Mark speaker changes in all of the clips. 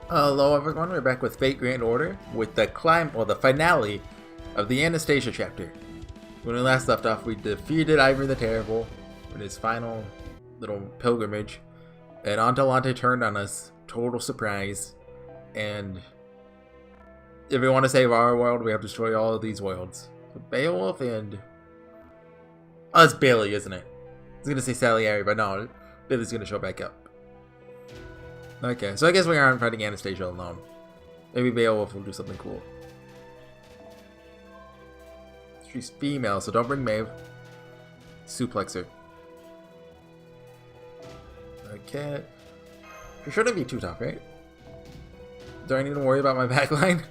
Speaker 1: Hello everyone, we're back with Fate Grand Order with the the finale of the Anastasia chapter. When we last left off, we defeated Ivory the Terrible in his final little pilgrimage, and Antalante turned on us, total surprise, and if we want to save our world, we have to destroy all of these worlds. So Beowulf and... oh, it's Bailey, isn't it? I was going to say Salieri, but no, Bailey's going to show back up. Okay, so I guess we aren't fighting Anastasia alone. Maybe Beowulf will do something cool. She's female, so don't bring Maeve. Suplex her. Okay. She shouldn't be too tough, right? Do I need to worry about my backline?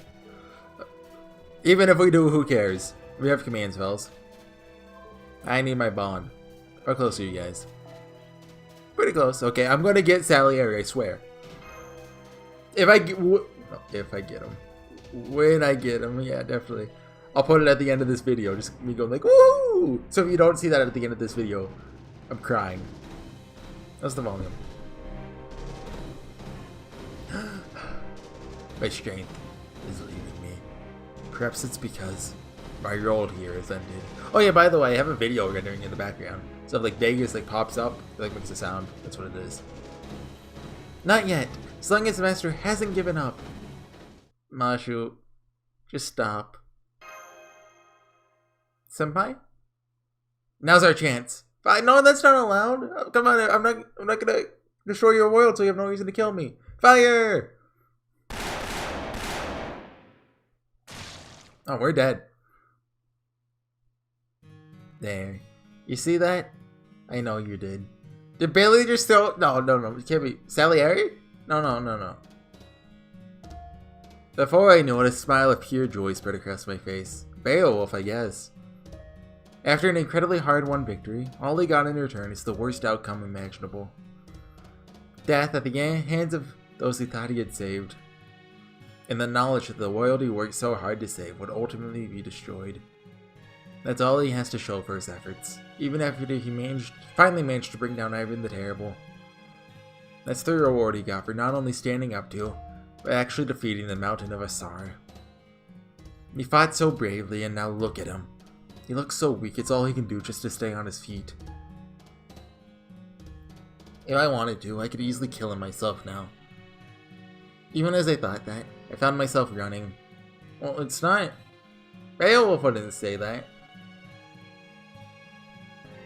Speaker 1: Even if we do, who cares? We have command spells. I need my bond. How close are you guys? Pretty close. Okay, I'm gonna get Salieri, I swear. If I get him. When I get him, yeah, definitely. I'll put it at the end of this video, just me going like, woo! So if you don't see that at the end of this video, I'm crying. That's the volume. My strength is leaving me. Perhaps it's because my role here is ended. Oh yeah, by the way, I have a video rendering in the background. So if like Vegas like pops up, it like makes a sound. That's what it is. Not yet. As long as the master hasn't given up. Mashu, just stop. Senpai? Now's our chance. No, that's not allowed. Oh, come on, I'm not gonna destroy your world, so you have no reason to kill me. Fire! Oh, we're dead. There. You see that? I know you did. Did Bailey just throw... No, it can't be. Salieri? No. Before I knew it, a smile of pure joy spread across my face. Beowulf, I guess. After an incredibly hard-won victory, all he got in return is the worst outcome imaginable. Death at the hands of those he thought he had saved. And the knowledge that the world he worked so hard to save would ultimately be destroyed. That's all he has to show for his efforts, even after he finally managed to bring down Ivan the Terrible. That's the reward he got for not only standing up to, but actually defeating the Mountain of Asar. He fought so bravely, and now look at him. He looks so weak, it's all he can do just to stay on his feet. If I wanted to, I could easily kill him myself now. Even as I thought that, I found myself running. Well, it's not... Beowulf wouldn't say that.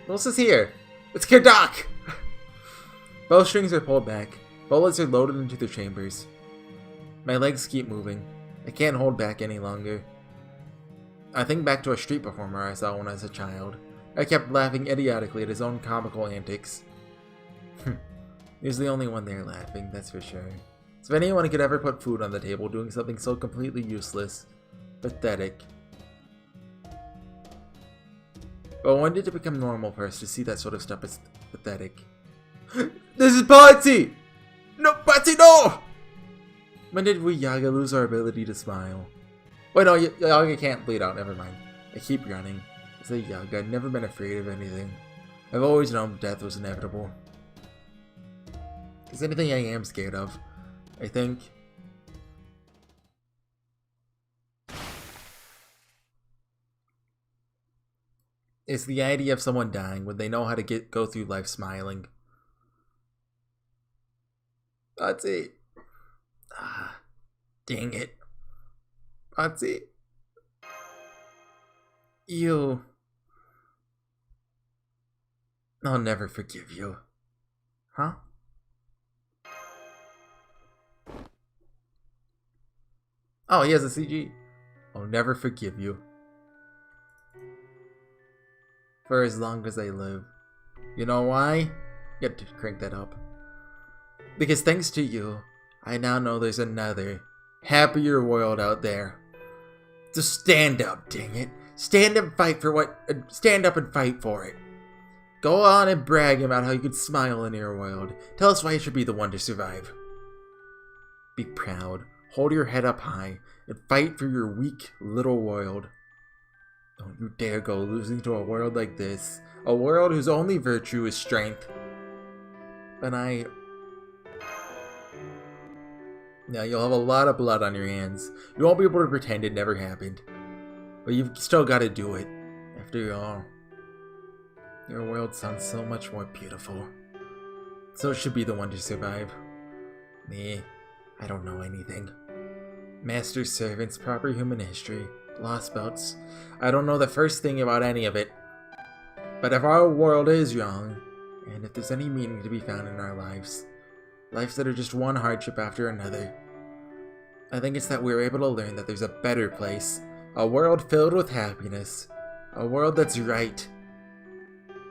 Speaker 1: What else is here? It's Kirdak! Bowstrings are pulled back. Bullets are loaded into their chambers. My legs keep moving. I can't hold back any longer. I think back to a street performer I saw when I was a child. I kept laughing idiotically at his own comical antics. He was the only one there laughing, that's for sure. So if anyone could ever put food on the table doing something so completely useless, pathetic. But when did it become normal for us to see that sort of stuff as pathetic? This is Patsy! No, Patsy, no! When did we Yaga lose our ability to smile? Wait, no, Yaga can't bleed out, never mind. I keep running. As a Yaga, I've never been afraid of anything. I've always known death was inevitable. There's anything I am scared of, I think. It's the idea of someone dying when they know how to go through life smiling. That's it. Ah, dang it. That's it. You. I'll never forgive you. Huh? Oh, he has a CG. I'll never forgive you. For as long as I live. You know why? You have to crank that up. Because thanks to you, I now know there's another, happier world out there. Just stand up, dang it. Stand up and fight for it. Go on and brag about how you could smile in your world. Tell us why you should be the one to survive. Be proud, hold your head up high, and fight for your weak little world. Don't you dare go losing to a world like this. A world whose only virtue is strength. But Now you'll have a lot of blood on your hands. You won't be able to pretend it never happened. But you've still got to do it. After all, your world sounds so much more beautiful. So it should be the one to survive. Me, I don't know anything. Master servants, proper human history, lost belts. I don't know the first thing about any of it. But if our world is young, and if there's any meaning to be found in our lives that are just one hardship after another, I think it's that we're able to learn that there's a better place, a world filled with happiness, a world that's right.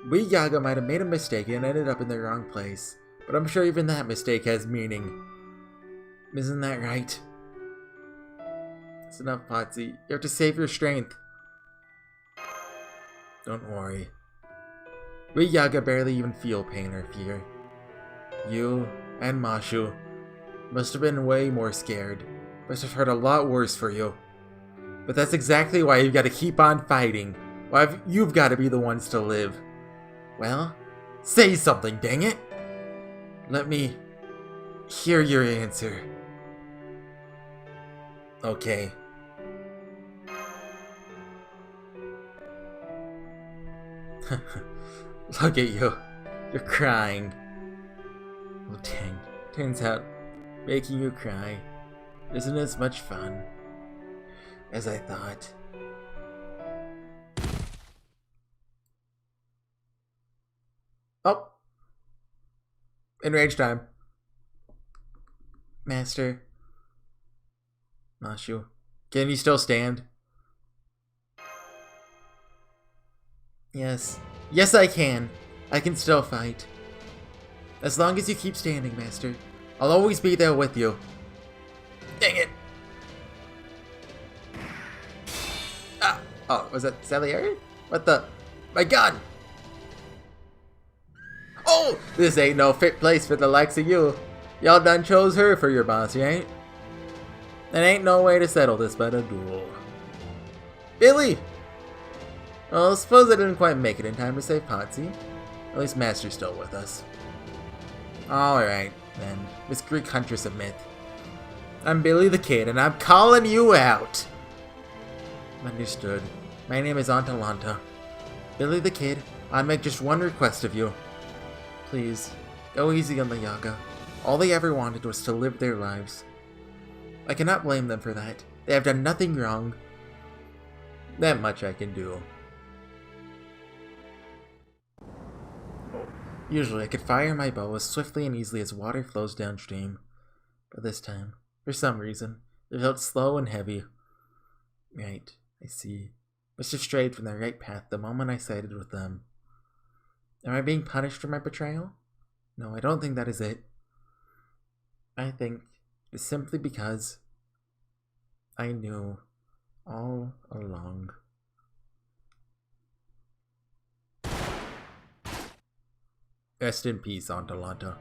Speaker 1: We Yaga might have made a mistake and ended up in the wrong place, but I'm sure even that mistake has meaning. Isn't that right? It's enough, Potsy. You have to save your strength. Don't worry. We Yaga barely even feel pain or fear. You and Mashu must have been way more scared. Must have hurt a lot worse for you. But that's exactly why you've got to keep on fighting. Why you've got to be the ones to live. Well, say something, dang it! Let me hear your answer. Okay. Look at you. You're crying. Well, dang. Turns out, making you cry isn't as much fun as I thought. Oh! Enrage time. Master. Mashu. Can you still stand? Yes. Yes, I can. I can still fight. As long as you keep standing, Master. I'll always be there with you. Dang it! Ah! Oh, was that Salieri? What the? My gun! Oh! This ain't no fit place for the likes of you. Y'all done chose her for your boss, you ain't? There ain't no way to settle this but a duel. Billy! Well, I suppose I didn't quite make it in time to save Potsy. At least Master's still with us. Alright, then. Miss Greek Huntress of Myth. I'm Billy the Kid, and I'm calling you out! Understood. My name is Atalanta. Billy the Kid, I make just one request of you. Please, go easy on the Yaga. All they ever wanted was to live their lives. I cannot blame them for that. They have done nothing wrong. That much I can do. Usually I could fire my bow as swiftly and easily as water flows downstream. But this time, for some reason, it felt slow and heavy. Right, I see. Must have strayed from the right path the moment I sided with them. Am I being punished for my betrayal? No, I don't think that is it. I think it's simply because I knew all along. Rest in peace, Atalanta.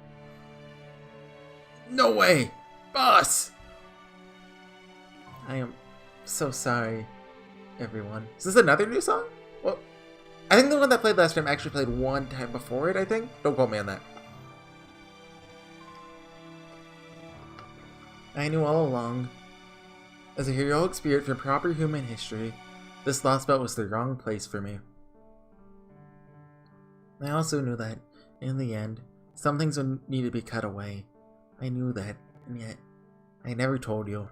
Speaker 1: No way! Boss! I am so sorry, everyone. Is this another new song? Well, I think the one that played last time actually played one time before it, I think. Don't quote me on that. I knew all along. As a heroic spirit from proper human history, this lost belt was the wrong place for me. I also knew that, in the end, some things would need to be cut away. I knew that, and yet, I never told you.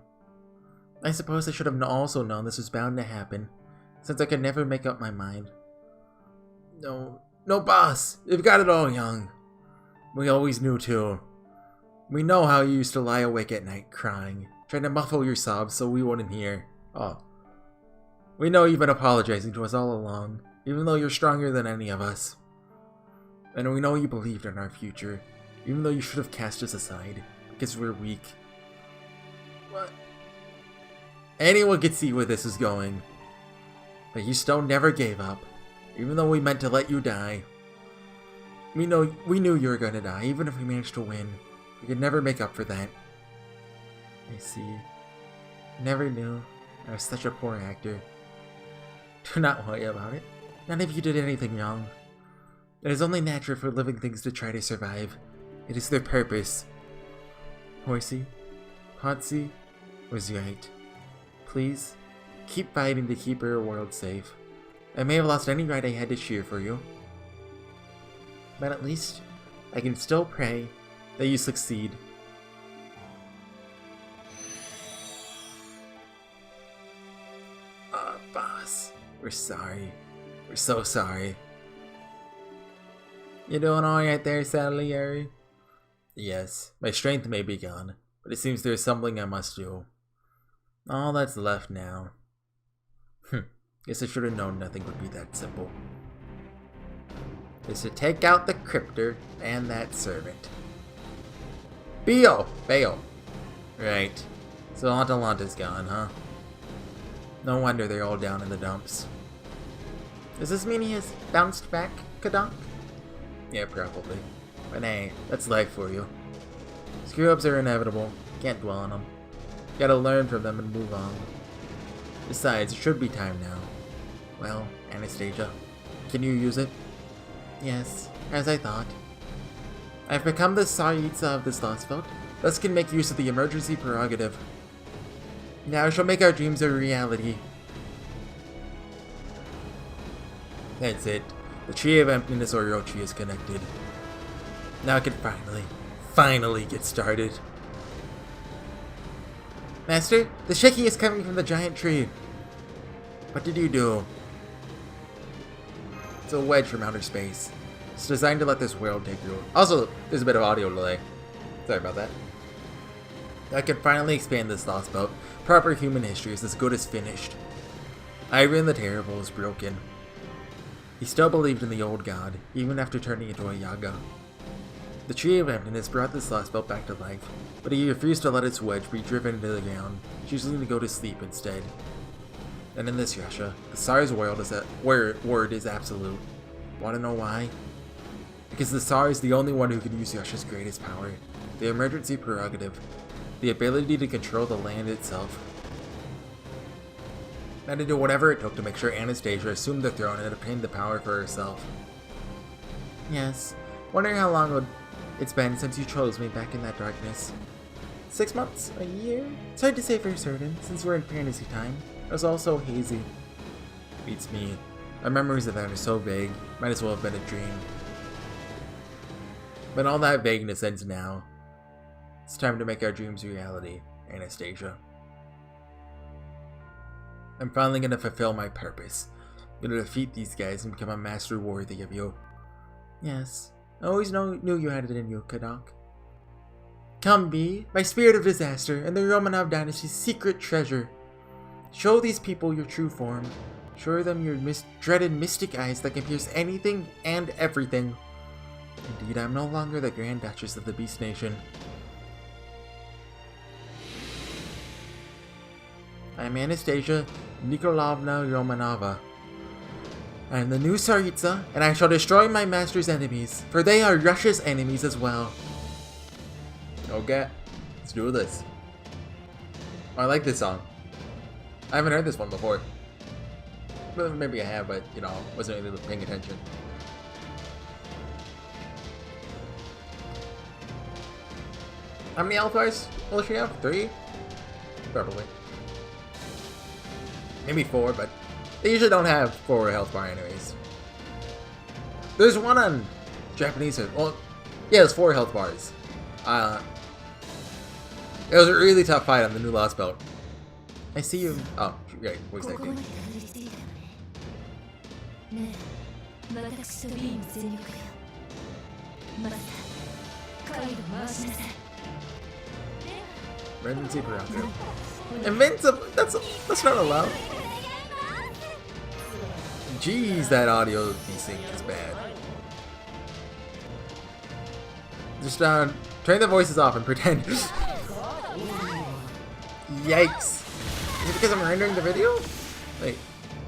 Speaker 1: I suppose I should have also known this was bound to happen, since I could never make up my mind. No, boss! You've got it all, young. We always knew, too. We know how you used to lie awake at night, crying, trying to muffle your sobs so we wouldn't hear. Oh. We know you've been apologizing to us all along, even though you're stronger than any of us. And we know you believed in our future, even though you should have cast us aside, because we're weak. What? Anyone could see where this is going. But you still never gave up, even though we meant to let you die. We knew you were going to die, even if we managed to win. We could never make up for that. I see. Never knew I was such a poor actor. Do not worry about it. None of you did anything wrong. It is only natural for living things to try to survive. It is their purpose. Horsey, Horsey was right. Please, keep fighting to keep our world safe. I may have lost any right I had to cheer for you, but at least I can still pray that you succeed. Boss, we're sorry. We're so sorry. You doing alright there, Salieri? Yes, my strength may be gone, but it seems there's something I must do. All that's left now. Guess I should have known nothing would be that simple. Is to take out the cryptor and that servant. Bail! Right. So Atalanta's gone, huh? No wonder they're all down in the dumps. Does this mean he has bounced back, Kadok? Yeah, probably. But hey, that's life for you. Screw-ups are inevitable. Can't dwell on them. Gotta learn from them and move on. Besides, it should be time now. Well, Anastasia, can you use it? Yes, as I thought. I've become the Tsaritsa of this lost belt, thus can make use of the emergency prerogative. Now I shall make our dreams a reality. That's it. The Tree of Emptiness Orochi is connected. Now I can finally get started. Master, the shaking is coming from the giant tree. What did you do? It's a wedge from outer space. It's designed to let this world take root. Also, there's a bit of audio delay. Sorry about that. I can finally expand this lost belt. Proper human history is as good as finished. Ivan the Terrible is broken. He still believed in the old god, even after turning into a Yaga. The Tree of Emptiness brought this lost belt back to life, but he refused to let its wedge be driven into the ground, choosing to go to sleep instead. And in this Russia, the Tsar's word is absolute. Want to know why? Because the Tsar is the only one who can use Russia's greatest power, the emergency prerogative, the ability to control the land itself. And to do whatever it took to make sure Anastasia assumed the throne and obtained the power for herself. Yes, wondering how long it's been since you chose me back in that darkness. 6 months? A year? It's hard to say for certain, since we're in fantasy time. It was all so hazy. Beats me. My memories of that are so vague, might as well have been a dream. But all that vagueness ends now. It's time to make our dreams reality, Anastasia. I'm finally gonna fulfill my purpose. I'm gonna defeat these guys and become a master worthy of you. Yes, I always knew you had it in you, Kadok. Come be my spirit of disaster and the Romanov dynasty's secret treasure. Show these people your true form. Show them your dreaded mystic eyes that can pierce anything and everything. Indeed, I'm no longer the Grand Duchess of the Beast Nation. I am Anastasia Nikolaevna Romanova. I am the new Tsaritsa, and I shall destroy my master's enemies, for they are Russia's enemies as well. Okay, let's do this. Oh, I like this song. I haven't heard this one before. Well, maybe I have, but, you know, wasn't really paying attention. How many health bars will she have? 3? Probably. Maybe 4, but they usually don't have 4 health bar anyways. There's one on Japanese. Well, yeah, there's 4 health bars. It was a really tough fight on the new lost belt. I see you. Oh, right, voice acting. Emergency prerogative. Invincible. That's not allowed. Jeez, that audio desync is bad. Just turn the voices off and pretend. Yikes! Is it because I'm rendering the video? Wait,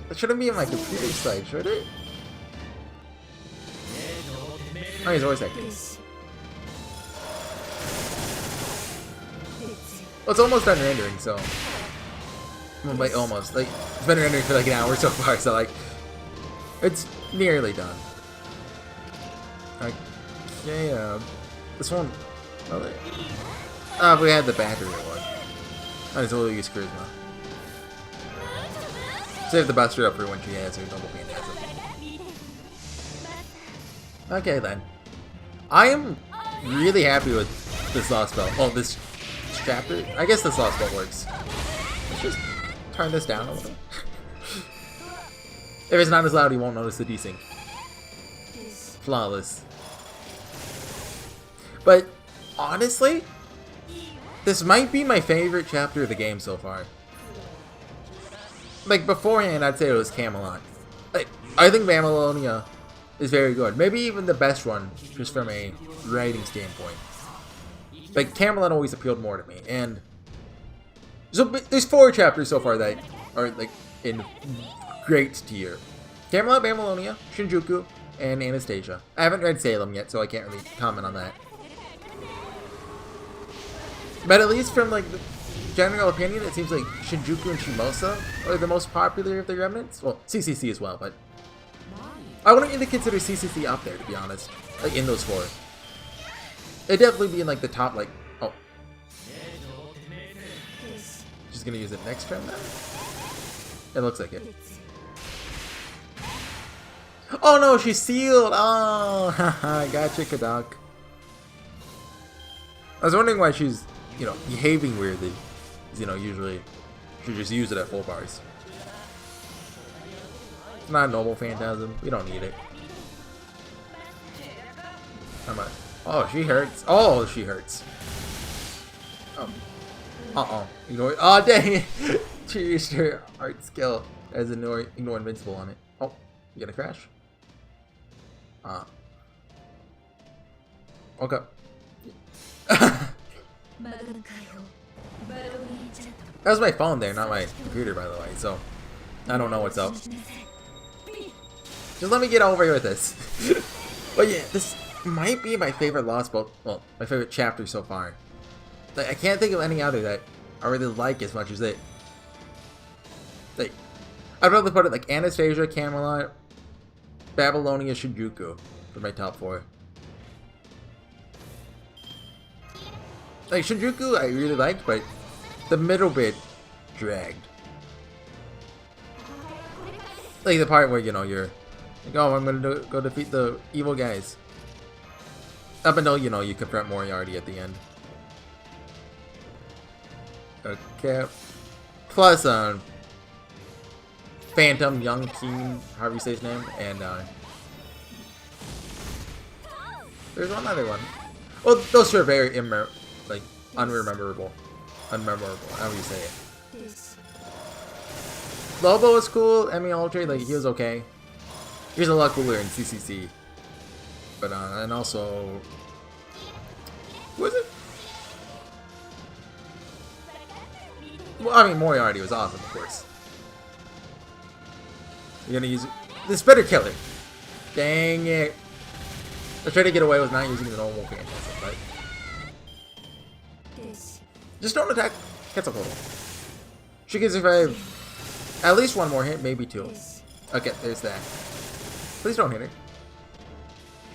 Speaker 1: that shouldn't be on my computer side, should it? Oh, he's voice acting. Well, it's almost done rendering, so... Well, like, almost. Like, it's been rendering for like an hour so far, so like... It's nearly done. Okay, this one... Oh, we had the battery one. I just will use charisma. Save the buster up for when she has her double phantasm. Okay then. I am really happy with this lost spell. Oh, this chapter? I guess this lost spell works. Let's just turn this down a little. If it's not as loud, you won't notice the desync. Flawless. But honestly, this might be my favorite chapter of the game so far. Like beforehand, I'd say it was Camelot. Like, I think Babylonia is very good. Maybe even the best one, just from a writing standpoint. Like, Camelot always appealed more to me. And so there's 4 chapters so far that are like in great tier. Camelot, Babylonia, Shinjuku, and Anastasia. I haven't read Salem yet, so I can't really comment on that. But at least from like the general opinion, it seems like Shinjuku and Shimosa are the most popular of the remnants. Well, CCC as well, but I wouldn't even consider CCC up there, to be honest. Like in those 4, it'd definitely be in like the top. Like, oh, she's gonna use it next turn now. It looks like it. Oh no, she's sealed. Oh, haha, gotcha, Kadak. I was wondering why she's, you know, behaving weirdly. You know, usually you just use it at full bars. It's not a noble phantasm. We don't need it. How much? Oh, she hurts. Oh, she hurts. Oh. Uh-oh. Ignore. Oh, dang it. She used her art skill as ignore invincible on it. Oh, you gonna crash? Okay. That was my phone there, not my computer, by the way, so I don't know what's up. Just let me get over with this. But yeah, this might be my favorite lost book, well, my favorite chapter so far. Like, I can't think of any other that I really like as much as it. Like, I'd rather put it like Anastasia, Camelot, Babylonia, Shinjuku for my top 4. Like, Shinjuku I really liked, but the middle bit dragged. Like the part where, you know, you're like, oh, I'm gonna go defeat the evil guys. Up until, you know, you confront Moriarty at the end. Okay. Plus, Phantom, Young King, however you say his name, and, there's one other one. Well, those are very unmemorable, however you say it. Lobo was cool, Emmy Ultra, like, he was okay. He was a lot cooler in CCC. But, and also... Who was it? Well, I mean, Moriarty was awesome, of course. You're gonna use... This better kill it. Dang it. I tried to get away with not using the normal phantasm, but... Just don't attack Quetzalcoatl. She can survive at least 1 more hit, maybe 2. Okay, there's that. Please don't hit her.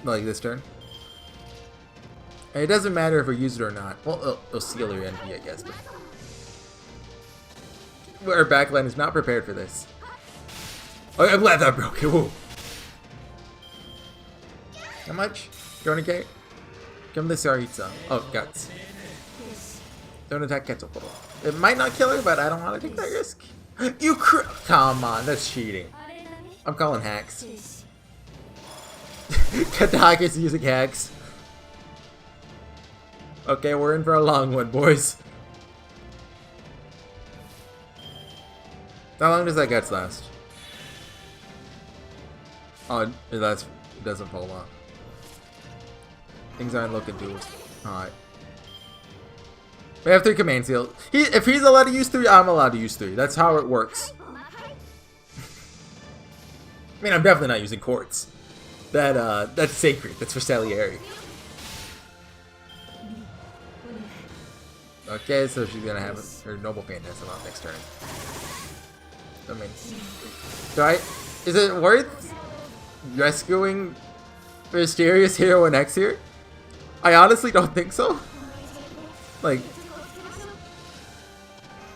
Speaker 1: Like this turn. And it doesn't matter if we use it or not. Well, it'll seal her NP, I guess. But our backline is not prepared for this. Oh, I'm glad that broke it. Woo. How much? 20k? Come to Saritsa. Oh, guts. Don't attack Quetzalcoatl. It might not kill her, but I don't want to take that risk. You come on, that's cheating. I'm calling hacks. Katak is using hacks. Okay, we're in for a long one, boys. How long does that guts last? Oh, it doesn't fall off. Things aren't looking too hot. We have 3 command seals. If he's allowed to use 3, I'm allowed to use 3. That's how it works. I mean, I'm definitely not using quartz. That's sacred. That's for Salieri. Okay, so she's gonna have her noble phantasm out next turn. I mean, is it worth rescuing Mysterious Hero and X here? I honestly don't think so. Like,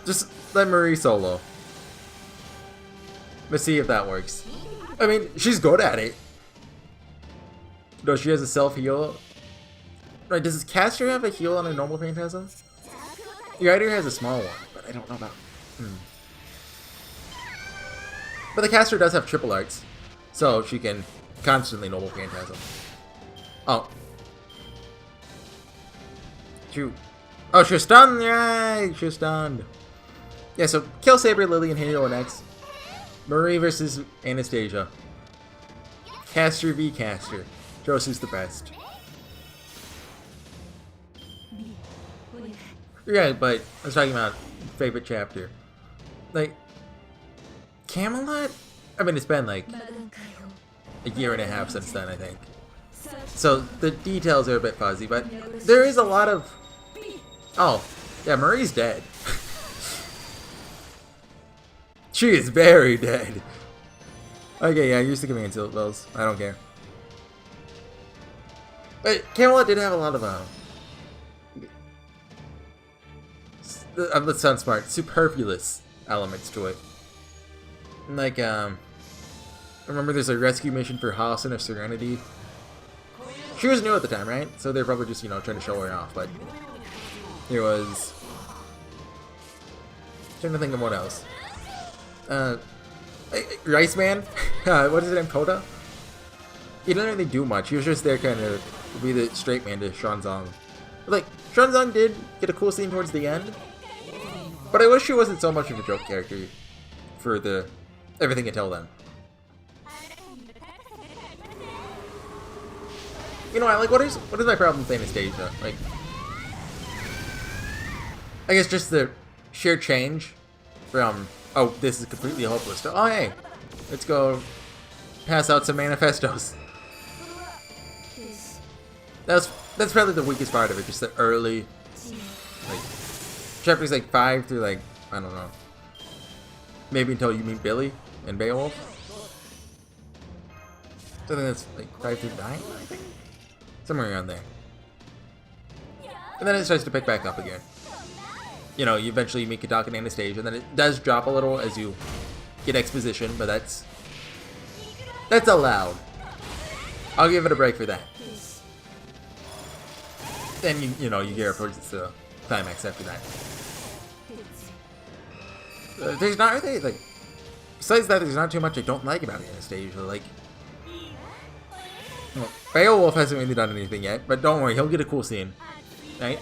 Speaker 1: Just let Marie solo. Let's see if that works. I mean, she's good at it. No, she has a self-heal. Right, does Caster have a heal on a normal Phantasm? Your Rider has a small one, but I don't know about... But the Caster does have triple arts, so she can constantly normal Phantasm. Oh. Shoot. Oh, she's stunned! Yay! She's stunned. Yeah, so kill Saber, Lily, and Halo next. Marie versus Anastasia. Caster v Caster. Shows who's the best. Yeah, but I was talking about favorite chapter. Like, Camelot? I mean, it's been like a year and a half since then, I think. So the details are a bit fuzzy, but there is a lot of... Oh, yeah, Marie's dead. She is very dead. Okay, yeah, use the command spells. I don't care. But Camelot did have a lot of let's sound smart, superfluous elements to it. Like, I remember there's a rescue mission for Hassan of Serenity. She was new at the time, right? So they're probably just, you know, trying to show her off, but it was... trying to think of what else. Rice Man? What is his name? Koda? He didn't really do much. He was just there kind of to be the straight man to Shanzong. Like, Shanzong did get a cool scene towards the end, but I wish she wasn't so much of a joke character for the everything until then. You know, like, what is my problem with Anastasia? Like, I guess just the sheer change from, oh, this is completely hopeless, to, oh, hey, let's go pass out some manifestos. That's probably the weakest part of it, just the early, like, chapters like 5 through, like, I don't know, maybe until you meet Billy and Beowulf. So I think that's like 5 through 9, I think, somewhere around there. And then it starts to pick back up again. You know, you eventually meet Kadak and Anastasia, and then it does drop a little as you get exposition, but that's allowed. I'll give it a break for that. Then you know, you get towards the climax after that. There's not really, like, besides that, there's not too much I don't like about Anastasia. Like, well, Beowulf hasn't really done anything yet, but don't worry, he'll get a cool scene, right?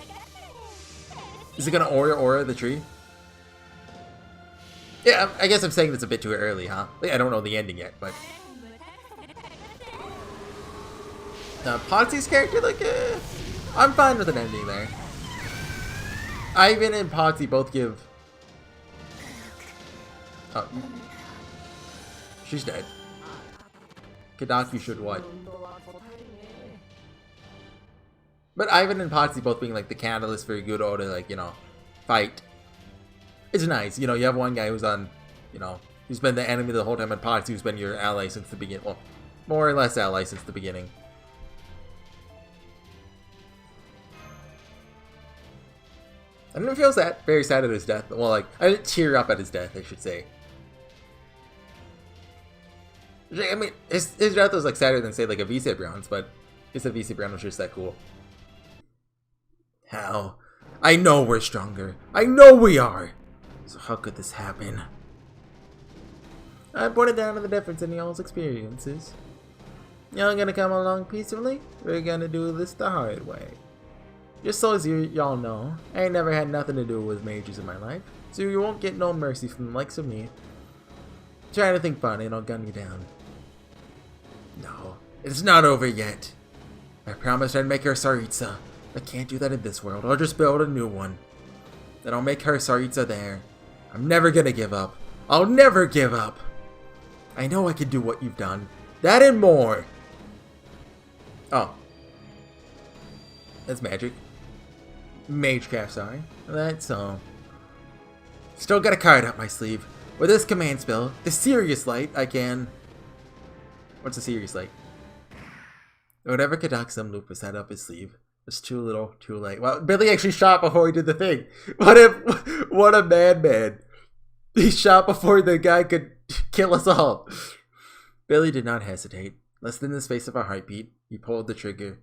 Speaker 1: Is it gonna aura the tree? Yeah, I guess I'm saying this a bit too early, huh? Like, I don't know the ending yet, but... Potsy's character, like, I'm fine with an ending there. Ivan and Potsy both give... Oh. She's dead. Kadak, you should what? But Ivan and Potsy both being, like, the catalyst for Gudo to, like, you know, fight. It's nice. You know, you have one guy who's on, you know, who's been the enemy the whole time, and Potsy who's been your ally since the beginning. Well, more or less ally since the beginning. I didn't feel sad, very sad at his death. Well, like, I didn't tear up at his death, I should say. I mean, his death was, like, sadder than, say, like, a Vice Brown's, but I guess a Vice Brown was just that cool. How? I know we're stronger. I know we are! So how could this happen? I pointed down to the difference in y'all's experiences. Y'all gonna come along peacefully? We're gonna do this the hard way. Just so as y'all know, I ain't never had nothing to do with mages in my life, so you won't get no mercy from the likes of me. Try to think funny and I'll gun you down. No, it's not over yet. I promised I'd make her Tsaritsa. I can't do that in this world. I'll just build a new one. Then I'll make her Tsaritsa there. I'm never gonna give up. I'll never give up. I know I can do what you've done. That and more. Oh. That's magic. Magecraft, sorry. That's all. Still got a card up my sleeve. With this command spell, the Serious Light, I can... What's a Serious Light? Whatever Kadak some lupus had up his sleeve, It's too little, too late. Well, Billy actually shot before he did the thing. What a madman. He shot before the guy could kill us all. Billy did not hesitate. Less than the space of a heartbeat, he pulled the trigger.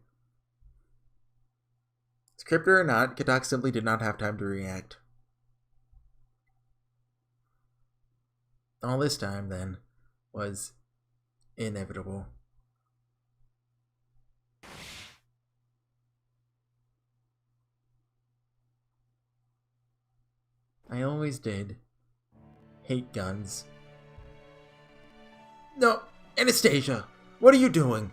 Speaker 1: Scripted or not, Kadak simply did not have time to react. All this time, then, was inevitable. I always did hate guns. No, Anastasia, what are you doing?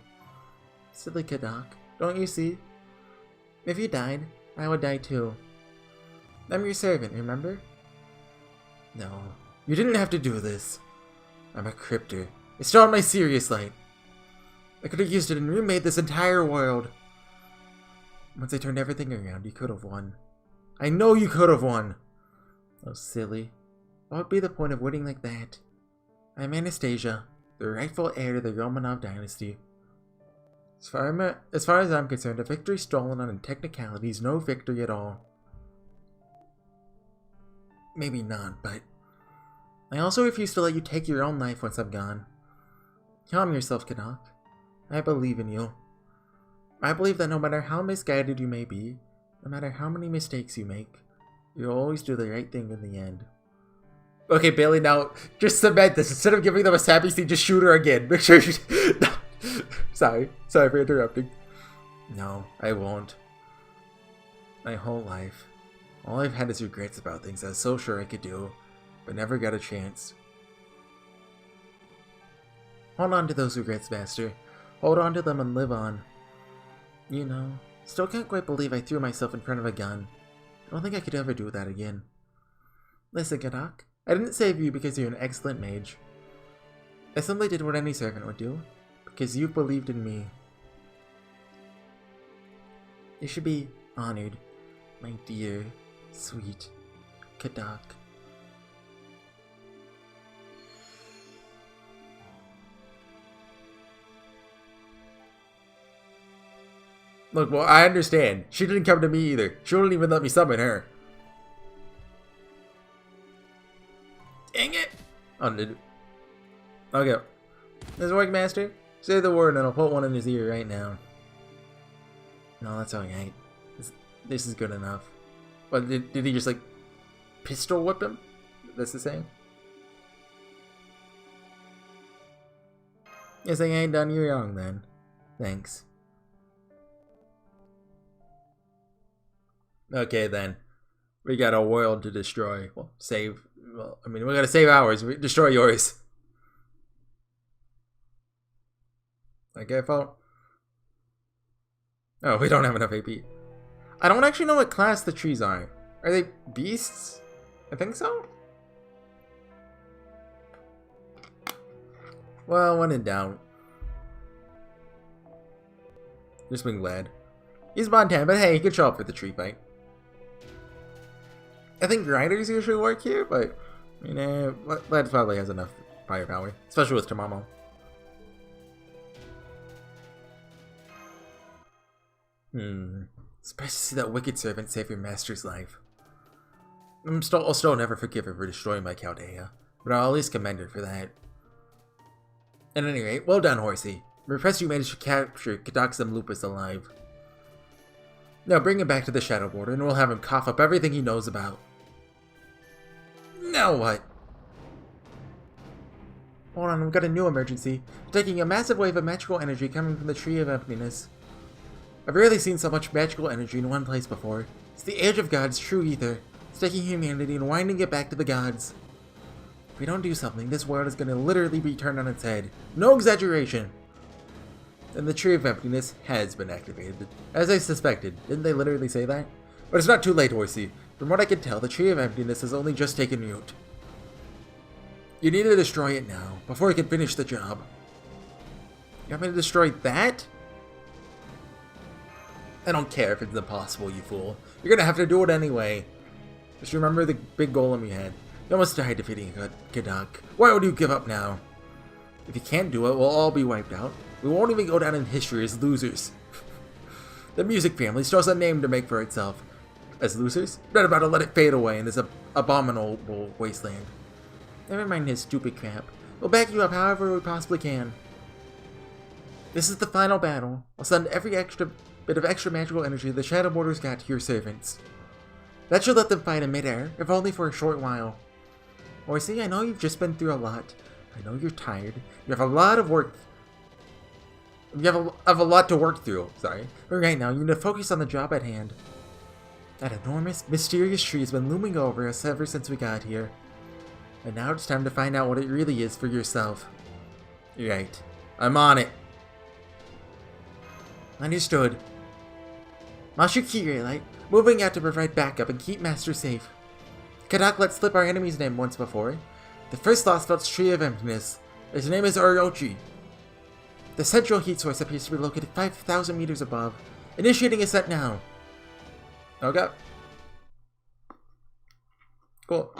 Speaker 1: Silly Kadak, don't you see? If you died, I would die too. I'm your servant, remember? No, you didn't have to do this. I'm a cryptor. It's still on my serious light. I could have used it and remade this entire world. Once I turned everything around, you could have won. I know you could have won. Oh, silly. What would be the point of winning like that? I'm Anastasia, the rightful heir to the Romanov dynasty. As far as I'm concerned, a victory stolen on a technicality is no victory at all. Maybe not, but I also refuse to let you take your own life once I'm gone. Calm yourself, Kadak. I believe in you. I believe that no matter how misguided you may be, no matter how many mistakes you make, you'll always do the right thing in the end. Okay, Bailey, now just cement this. Instead of giving them a sappy scene, just shoot her again. Make sure you... No. Sorry for interrupting. No, I won't. My whole life, all I've had is regrets about things I was so sure I could do, but never got a chance. Hold on to those regrets, Master. Hold on to them and live on. You know, still can't quite believe I threw myself in front of a gun. I don't think I could ever do that again. Listen, Kadak, I didn't save you because you're an excellent mage. I simply did what any servant would do, because you believed in me. You should be honored, my dear, sweet Kadak. Look, well, I understand. She didn't come to me either. She wouldn't even let me summon her. Dang it! Okay. This work, Master? Say the word and I'll put one in his ear right now. No, that's alright. This is good enough. But did he just, like, pistol whip him? That's the saying? Guess I ain't done you wrong then. Thanks. Okay then. We got a world to destroy. Well, save. Well, I mean, we gotta save ours. We destroy yours. Okay, fault. Oh, we don't have enough AP. I don't actually know what class the trees are. Are they beasts? I think so. Well, when in doubt. Just being glad. He's Montana, but hey, he could show up for the tree fight. I think grinders usually work here, but you know, Lad probably has enough firepower, especially with Tamamo. It's best to see that wicked servant save your master's life. I'll still never forgive her for destroying my Chaldea, but I'll at least commend her for that. At any rate, well done, Horsey. I'm impressed you managed to capture Kadaxum Lupus alive. Now bring him back to the Shadow Border and we'll have him cough up everything he knows about. Now what? Hold on, we've got a new emergency. We're taking a massive wave of magical energy coming from the Tree of Emptiness. I've rarely seen so much magical energy in one place before. It's the Age of God's true ether. It's taking humanity and winding it back to the gods. If we don't do something, this world is going to literally be turned on its head. No exaggeration! And the Tree of Emptiness has been activated. As I suspected. Didn't they literally say that? But it's not too late, Horsey. From what I can tell, the Tree of Emptiness has only just taken root. You need to destroy it now, before it can finish the job. You want me to destroy that? I don't care if it's impossible, you fool. You're gonna have to do it anyway. Just remember the big golem you had. You almost died defeating Kadak. Why would you give up now? If you can't do it, we'll all be wiped out. We won't even go down in history as losers. The music family still has a name to make for itself. As losers, we're not about to let it fade away in this abominable wasteland. Never mind his stupid crap. We'll back you up however we possibly can. This is the final battle. I'll send every bit of extra magical energy the Shadow Borders got to your servants. That should let them fight in midair, if only for a short while. Horsey, I know you've just been through a lot. I know you're tired. You have a lot of work. You have a lot to work through, sorry. But right now, you need to focus on the job at hand. That enormous, mysterious tree has been looming over us ever since we got here. And now it's time to find out what it really is for yourself. Right. I'm on it. Understood. Master Kirei, moving out to provide backup and keep Master safe. Kadak let slip our enemy's name once before. The first lost felt tree of emptiness. His name is Orochi. The central heat source appears to be located 5,000 meters above. Initiating ascent now. Okay. Cool.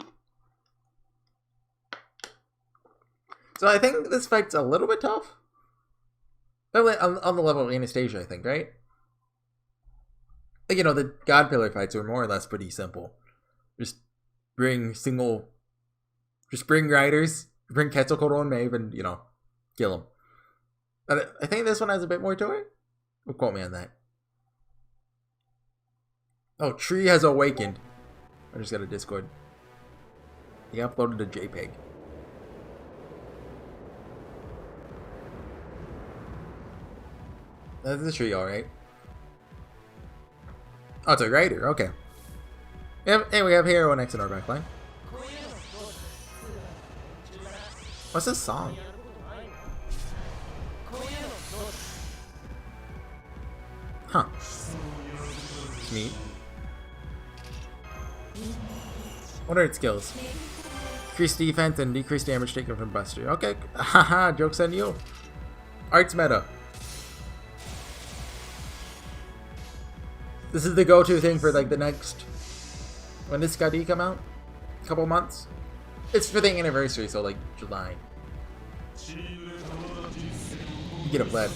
Speaker 1: So I think this fight's a little bit tough. On the level of Anastasia, I think, right? Like, you know, the God Pillar fights are more or less pretty simple. Just bring riders, bring Quetzalcoatl and Maeve, and, you know, kill them. But I think this one has a bit more to it. Don't quote me on that. Oh, Tree has awakened. I just got a Discord. He uploaded a JPEG. That's the tree, alright. Oh, it's a rider, okay. Yep, and we have Hero and X in our backline. What's this song? Huh. Neat. What are its skills? Increase defense and decrease damage taken from Buster. Okay, haha, joke's on you. Arts meta. This is the go-to thing for like the next... When does Skadi come out? A couple months? It's for the anniversary, so like July. You get a bled.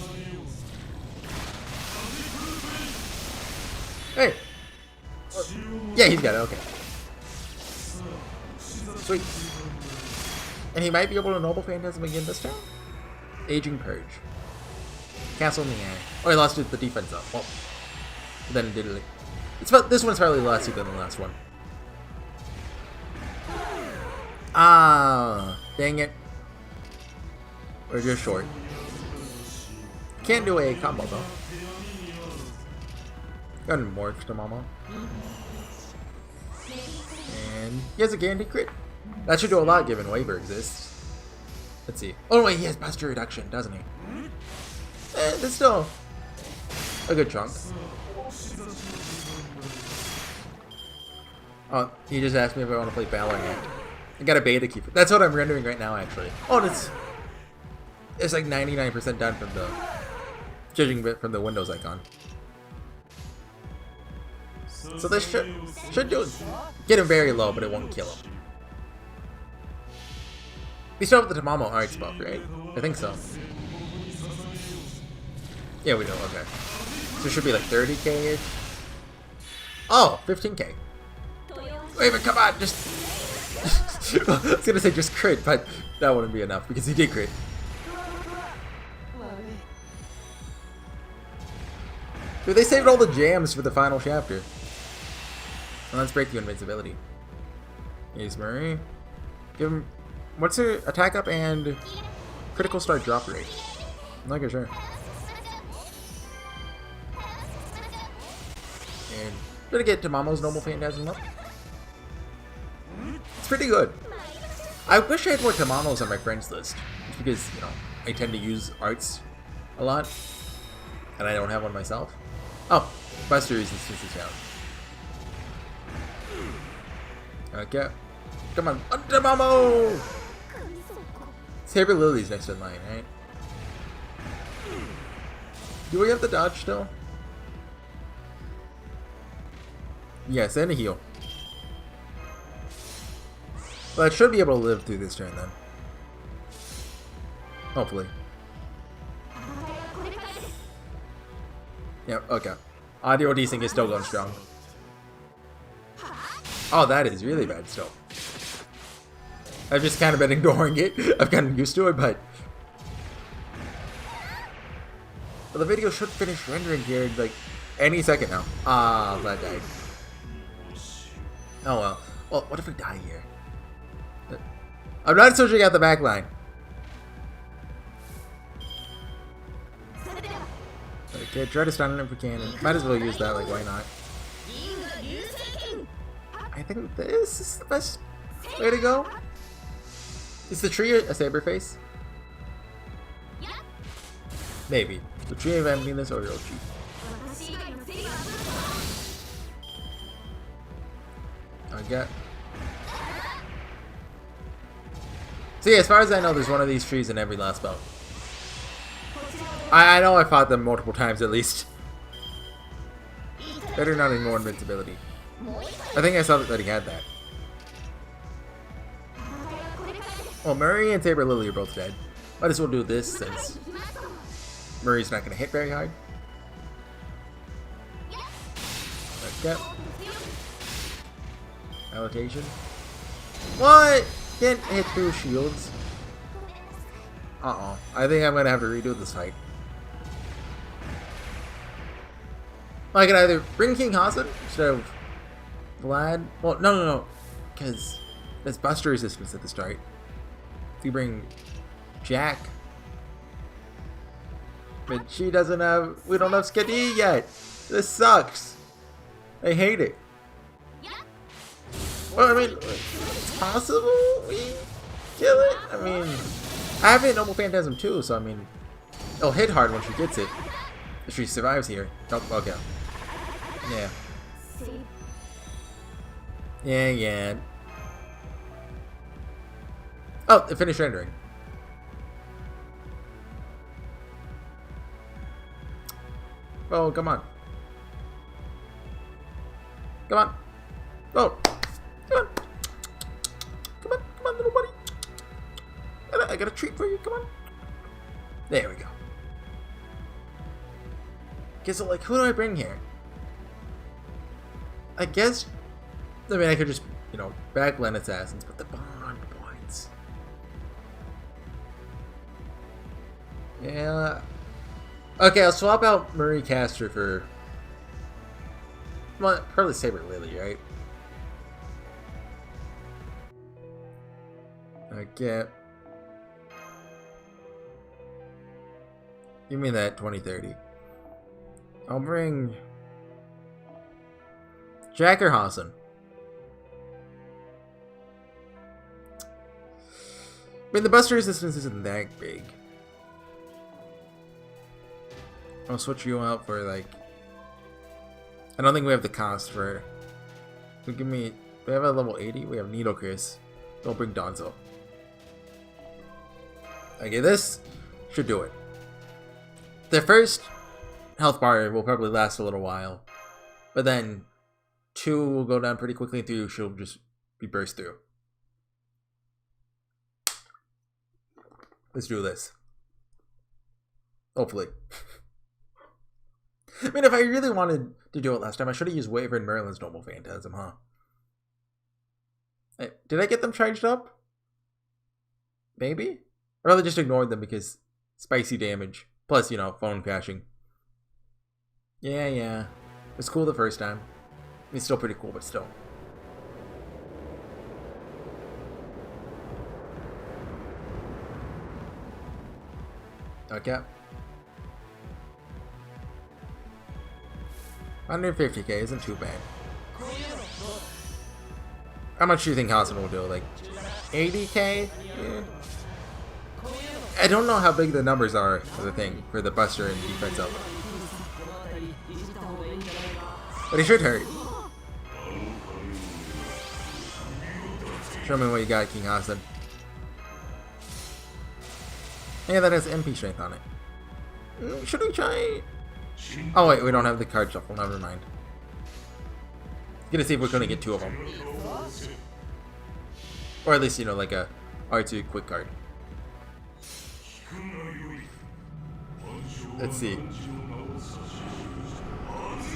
Speaker 1: Hey! Yeah, he's got it, okay. Sweet. And he might be able to Noble Phantasm again this turn? Aging Purge. Castle in the air. Oh, he lost the defense up. Well, then it did it. This one's probably less than the last one. Ah, dang it. We're just short. Can't do a combo though. Got a morph to Momo. And he has a guaranteed crit. That should do a lot given Waver exists. Let's see. Oh wait, he has posture reduction, doesn't he? That's still a good chunk. Oh, he just asked me if I want to play Valorant. I got a beta keeper. That's what I'm rendering right now, actually. Oh, it's like 99% done from the judging bit from the Windows icon. So this should do get him very low, but it won't kill him. We still have the Tamamo Arts buff, right? I think so. Yeah, we do. Okay. So it should be like 30k-ish. Oh, 15k. Wait, but come on, just... I was gonna say just crit, but that wouldn't be enough because he did crit. Dude, they saved all the jams for the final chapter. Well, let's break the invincibility. Here's Murray. Give him... What's her attack up and critical start drop rate? I'm not sure. And gonna get Tamamo's Noble Phantasm up. It's pretty good. I wish I had more Tamamos on my friends list. Just because, you know, I tend to use arts a lot. And I don't have one myself. Oh, Buster is the challenge. Okay. Come on. Tamamo! Saber Lily's next in line, right? Do we have the dodge still? Yes, and a heal. But I should be able to live through this turn then. Hopefully. Yep, okay. Audio desync is still going strong. Oh, that is really bad still. I've just kind of been ignoring it. I've gotten used to it, but... Well, the video should finish rendering here in, like, any second now. Ah, that died. Oh well. Well, what if we die here? I'm not switching out the back line. Okay, try to stun it if we can. Might as well use that, like, why not? I think this is the best way to go. Is the tree a saber face? Maybe. The tree of emptiness or Yoshi. I get. See, as far as I know, there's one of these trees in every last bout. I know I fought them multiple times at least. Better not ignore invincibility. I think I saw that he had that. Well, Murray and Saber Lily are both dead. Might as well do this since Murray's not going to hit very hard. Okay. Allocation. What? Can't hit through shields. Uh-oh. I think I'm going to have to redo this fight. I can either bring King Hassan instead of Vlad. Well, no. Because there's Buster resistance at the start. If you bring Jack. But she doesn't have... We don't have Skadi yet. This sucks. I hate it. Well, I mean, it's possible we kill it. I mean, I have it in Noble Phantasm too, so I mean, it'll hit hard when she gets it. If she survives here. Oh, okay. Yeah. Yeah. Oh, it finished rendering. Oh, come on. Come on. Oh. Come on, little buddy. I got a treat for you. Come on. There we go. Okay, so, like, who do I bring here? I guess... I mean, I could just, you know, backline assassins, but the bond points. Yeah. Okay, I'll swap out Marie Castor for... Well, probably Saber Lily, right? Okay. You mean that 2030. I'll bring Jack or Hassan. I mean, the Buster resistance isn't that big. I'll switch you out for, like... I don't think we have the cost for... We have a level 80? We have Needle Chris. Don't bring Donzo. Okay, this should do it. The first health bar will probably last a little while. But then 2 will go down pretty quickly, and 3 she'll just be burst through. Let's do this. Hopefully. I mean, if I really wanted to do it last time, I should have used Waver and Merlin's Noble Phantasm, huh? Hey, did I get them charged up? Maybe? Or rather just ignored them because spicy damage. Plus, you know, phone crashing. Yeah. It was cool the first time. It's still pretty cool, but still. Okay. 150k isn't too bad. How much do you think Hassan will do? Like 80k? Yeah. I don't know how big the numbers are for the thing, for the Buster and defense up. But he should hurt. Show me what you got, King Hassan. Yeah, that has MP strength on it. Should we try? Oh wait, we don't have the card shuffle, never mind. Gonna see if we're gonna get 2 of them. Or at least, you know, like a R2 quick card. Let's see.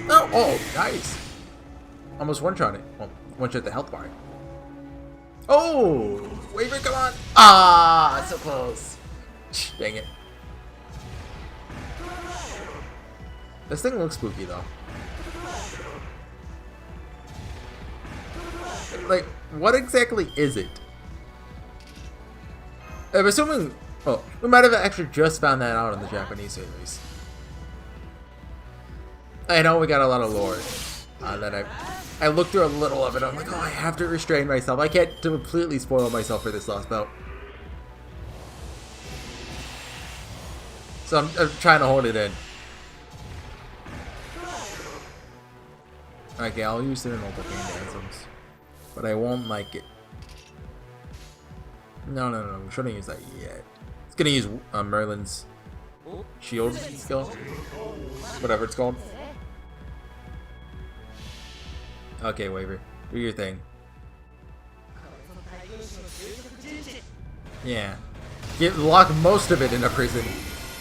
Speaker 1: Oh, oh, nice. Almost one-shot it. Well, one-shot the health bar. Oh, Waver, come on. Ah, so close. Dang it. This thing looks spooky, though. Like, what exactly is it? I'm assuming... Oh, we might have actually just found that out in the Japanese series. I know we got a lot of lore that I looked through a little of it. I'm like, oh, I have to restrain myself. I can't completely spoil myself for this lost belt. So I'm trying to hold it in. Okay, I'll use the normal phantasms, but I won't like it. No, we shouldn't use that yet. It's gonna use Merlin's shield skill, whatever it's called. Okay, Waver, do your thing. Yeah, lock most of it in a prison.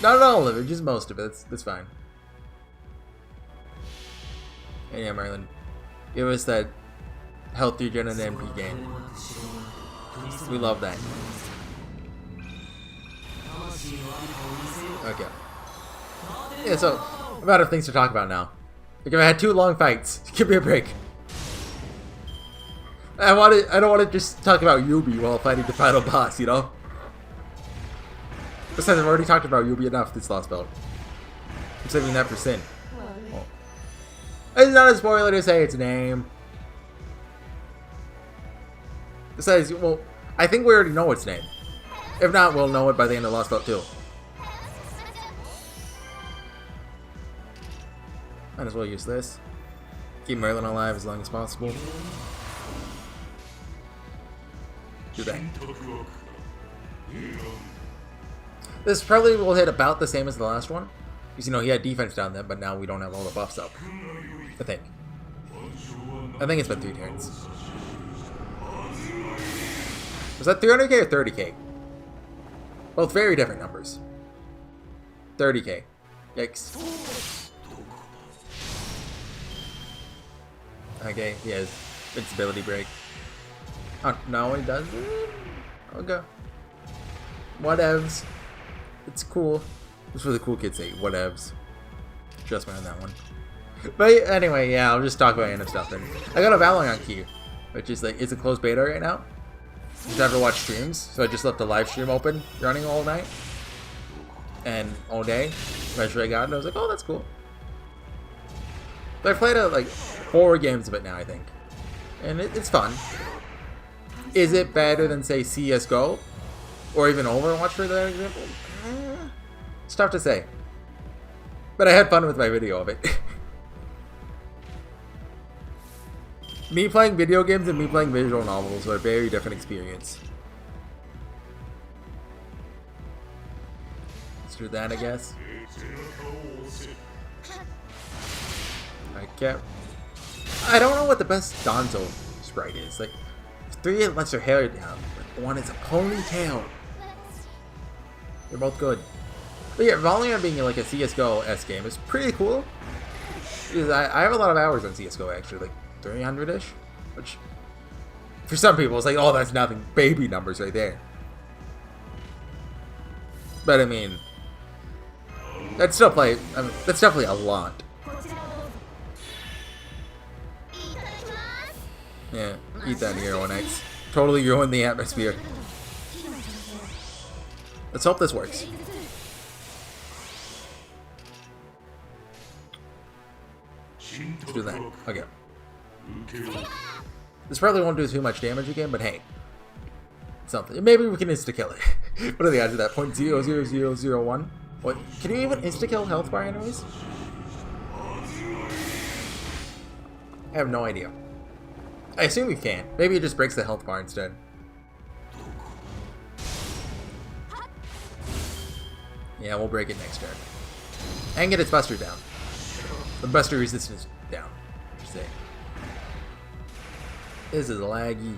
Speaker 1: Not all of it, just most of it. That's fine. And yeah, Merlin, give us that health regen and MP gain. We love that. Okay. Yeah, so I'm out of things to talk about now. Like, if I had 2 long fights, give me a break. I don't want to just talk about Yubi while fighting the final boss, you know? Besides, I've already talked about Yubi enough this lost belt. I'm saving that for Sin. Oh. It's not a spoiler to say its name. Besides, well, I think we already know its name. If not, we'll know it by the end of Lost Belt 2. Might as well use this. Keep Merlin alive as long as possible. Do that. This probably will hit about the same as the last one. Because, you know, he had defense down there, but now we don't have all the buffs up. I think it's been 3 turns. Was that 300k or 30k? Both very different numbers. 30k. Yikes. Okay, he has invincibility break. Oh, no, he doesn't? Okay. Whatevs. It's cool. That's what the cool kids say. Whatevs. Just went on that one. But anyway, yeah, I'll just talk about random stuff then. I got a Valorant key, which is like, it's a closed beta right now. Just never watch streams, so I just left the live stream open, running all night. And all day. Eventually I got it, and I was like, oh, that's cool. But I played like 4 games of it now, I think. And it's fun. Is it better than, say, CSGO? Or even Overwatch, for that example? It's tough to say. But I had fun with my video of it. Me playing video games and me playing visual novels are a very different experience. Let's do that, I guess. Okay. I don't know what the best Donzo sprite is. Like, 3 it lets her hair down, but 1 is a ponytail. They're both good. But yeah, Valiant being like a CSGO-esque game is pretty cool. Because I have a lot of hours on CSGO actually, like 300-ish. Which, for some people, it's like, oh, that's nothing. Baby numbers right there. But I mean, that's still that's definitely a lot. Yeah, eat that Hero X. Totally ruined the atmosphere. Let's hope this works. Let's do that. Okay. This probably won't do too much damage again, but hey. Something. Maybe we can insta-kill it. What are the odds of that? 0.00001? What? Can you even insta-kill health bar enemies? I have no idea. I assume you can. Maybe it just breaks the health bar instead. Yeah, we'll break it next turn. And get its buster down. The buster resistance down, I should say. This is laggy.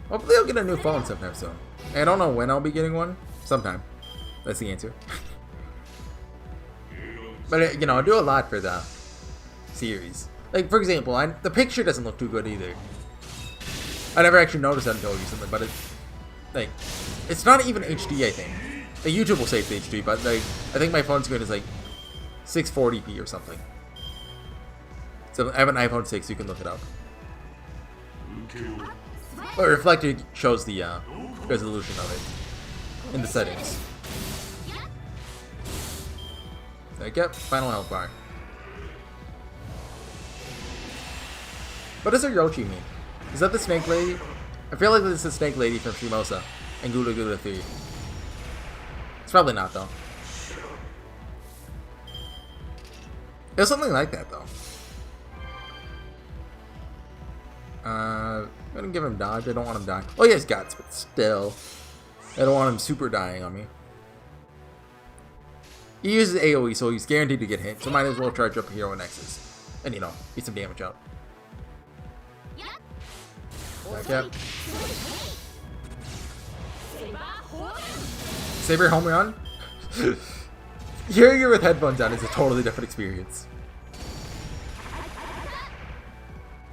Speaker 1: Hopefully I'll get a new phone sometime soon. I don't know when I'll be getting one. Sometime. That's the answer. But, you know, I do a lot for the series. Like, for example, the picture doesn't look too good either. I never actually noticed that until recently, but like, it's not even HD, I think. Like, YouTube will say it's HD, but like, I think my phone screen is like 640p or something. So I have an iPhone 6, you can look it up. But Reflector shows the resolution of it in the settings. Okay, final health bar. What does Orochi mean? Is that the snake lady? I feel like this is the snake lady from Shimosa and Gula Gula 3. It's probably not, though. It was something like that, though. I'm gonna give him dodge. I don't want him dying. Oh, he has guts, but still. I don't want him super dying on me. He uses AoE, so he's guaranteed to get hit, so might as well charge up Hero Nexus. And, you know, get some damage out. Okay. Saber home run? Hearing it with headphones on is a totally different experience.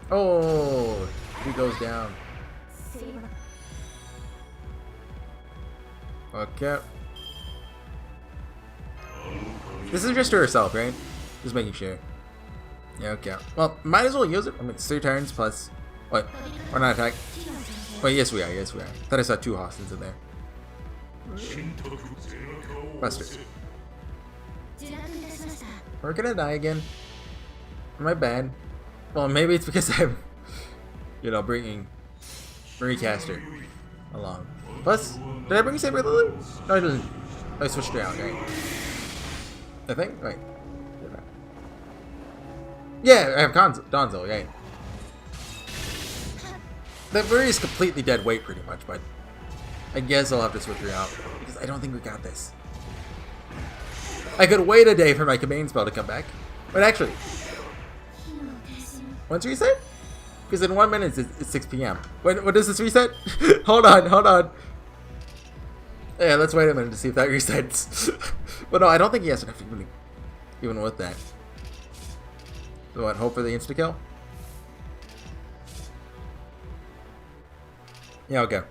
Speaker 1: Oh, he goes down. Okay. This is just to herself, right? Just making sure. Yeah, okay. Well, might as well use it. I mean, it's 3 turns plus... What? We're not attack. Wait, yes we are, yes we are. Thought I saw 2 Hostins in there. Buster. We're gonna die again. Am I bad? Well, maybe it's because I'm, you know, bringing Marie-Caster along. Plus, did I bring Saber Lily? No, I didn't. I switched around, right? I think? Right. Yeah, I have Donzo, right? That Marie is completely dead weight, pretty much, but I guess I'll have to switch her out, because I don't think we got this. I could wait a day for my command spell to come back. But actually, when's reset? Because in 1 minute it's 6 p.m. When does this reset? Hold on. Yeah, let's wait a minute to see if that resets. But no, I don't think he has enough even with that. So what, hope for the insta-kill? Yeah, okay.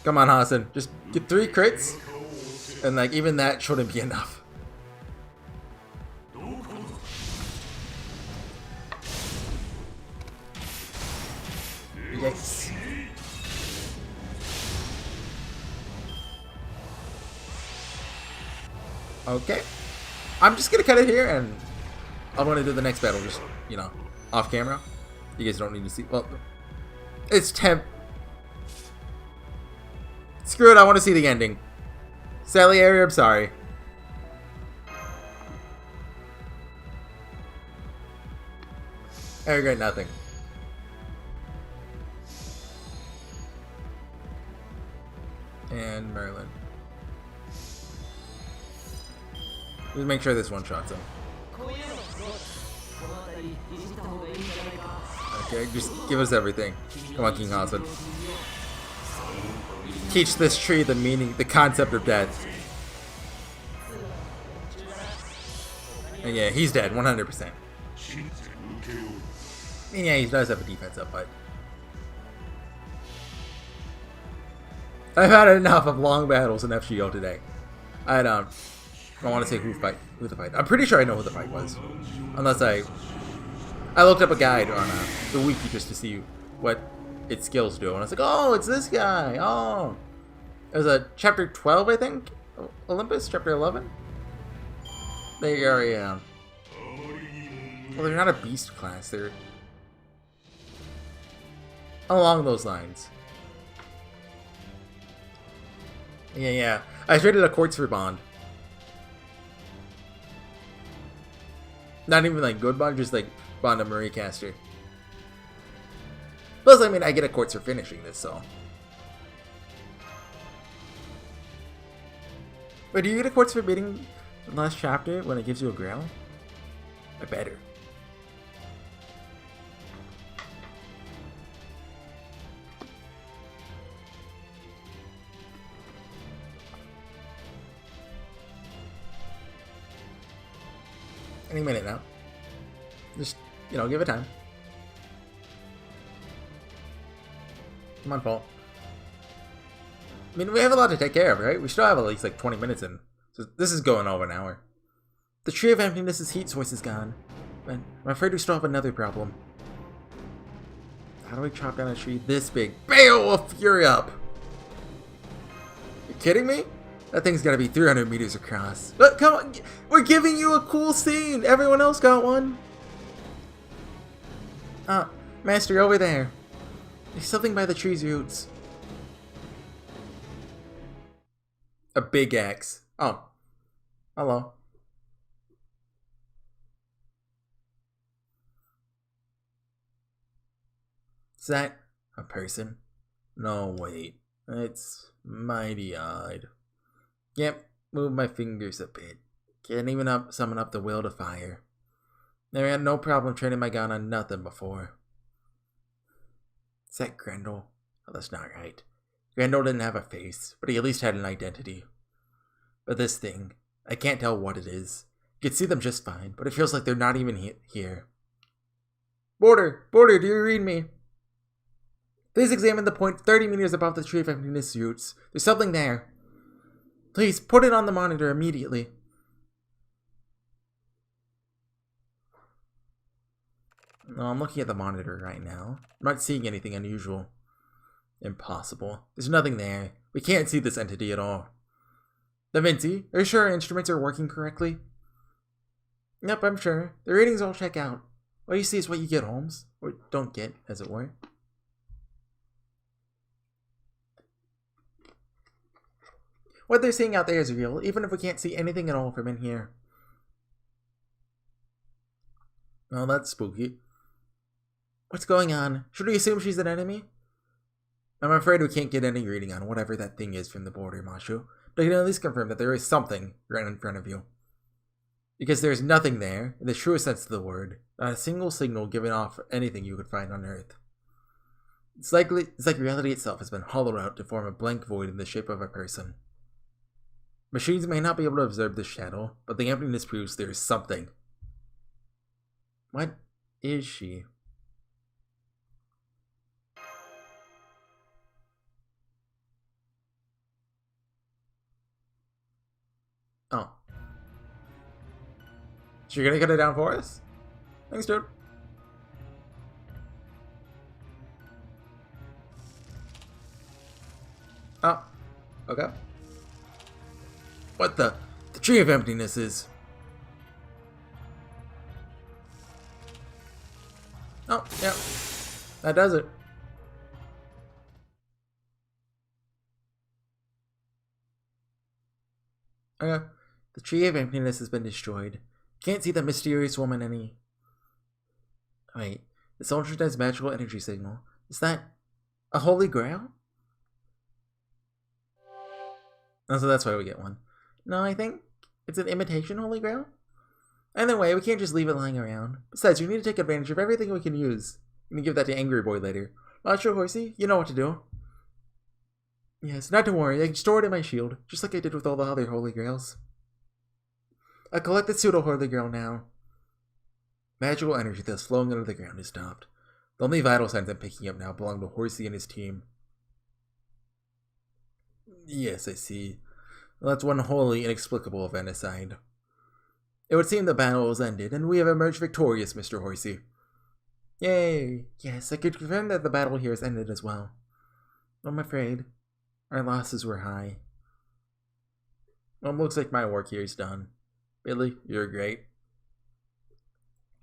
Speaker 1: Come on, Hassan. Just get 3 crits. And like, even that shouldn't be enough. Yikes. Okay. I'm just gonna cut it here and I'm gonna do the next battle just, you know, off camera. You guys don't need to see. Well, it's temp. Screw it, I want to see the ending. Sally area, I'm sorry. I regret nothing. And Merlin. Just make sure this one shots him. Okay, just give us everything. Come on, King Hassan. Teach this tree the meaning, the concept of death. And yeah, he's dead, 100%. And yeah, he does have a defense up, but I've had enough of long battles in FGO today. I want to say who the fight. I'm pretty sure I know who the fight was, unless I looked up a guide on the wiki just to see what its skills do, and I was like, oh, it's this guy. Oh, it was a chapter 12, I think. Olympus, chapter 11. There you are. Yeah. Well, they're not a beast class. They're along those lines. Yeah. I traded a quartz for bond. Not even like good bond, just like bond of Marie-Caster. Plus, I mean, I get a quartz for finishing this, so. Wait, do you get a quartz for beating the last chapter when it gives you a grail? I better. Any minute now. Just, you know, give it time. Come on, Paul. I mean, we have a lot to take care of, right? We still have at least like 20 minutes in. So this is going over an hour. The Tree of Emptiness's heat source is gone. But I'm afraid we still have another problem. How do we chop down a tree this big? Beowulf, fury up! You kidding me? That thing's gotta be 300 meters across. But come on, we're giving you a cool scene! Everyone else got one! Ah, Master, over there. There's something by the tree's roots. A big axe. Oh. Hello. Is that a person? No, wait. It's mighty odd. Yep, move my fingers a bit. Can't even summon up the will to fire. Never had no problem training my gun on nothing before. Is that Grendel? Oh, that's not right. Grendel didn't have a face, but he at least had an identity. But this thing, I can't tell what it is. You can see them just fine, but it feels like they're not even here. Border! Border, do you read me? Please examine the point 30 meters above the Tree of Emptiness roots. There's something there. Please, put it on the monitor immediately. No, I'm looking at the monitor right now. I'm not seeing anything unusual. Impossible. There's nothing there. We can't see this entity at all. Da Vinci, are you sure our instruments are working correctly? Yep, I'm sure. The readings all check out. What you see is what you get, Holmes. Or don't get, as it were. What they're seeing out there is real, even if we can't see anything at all from in here. Well, that's spooky. What's going on? Should we assume she's an enemy? I'm afraid we can't get any reading on whatever that thing is from the border, Mashu. But I can at least confirm that there is something right in front of you. Because there's nothing there, in the truest sense of the word. Not a single signal giving off anything you could find on Earth. It's like reality itself has been hollowed out to form a blank void in the shape of a person. Machines may not be able to observe this shadow, but the emptiness proves there is something. What is she? Oh. So you're gonna cut it down for us? Thanks, dude. Oh. Okay. What the? The Tree of Emptiness is... Oh, yeah. That does it. Okay. The Tree of Emptiness has been destroyed. Can't see the mysterious woman any... Wait. This ultra-dense magical energy signal. Is that a holy grail? Oh, so that's why we get one. No, I think it's an imitation holy grail. Either way, we can't just leave it lying around. Besides, we need to take advantage of everything we can use. We can give that to Angry Boy later. Not sure, Horsey. You know what to do. Yes, not to worry. I can store it in my shield, just like I did with all the other holy grails. I'll collect the pseudo-holy grail now. Magical energy that's flowing under the ground is stopped. The only vital signs I'm picking up now belong to Horsey and his team. Yes, I see. Well, that's one wholly inexplicable event aside. It would seem the battle has ended, and we have emerged victorious, Mr. Horsey. Yay! Yes, I could confirm that the battle here has ended as well. I'm afraid our losses were high. Well, looks like my work here is done. Billy, you're great.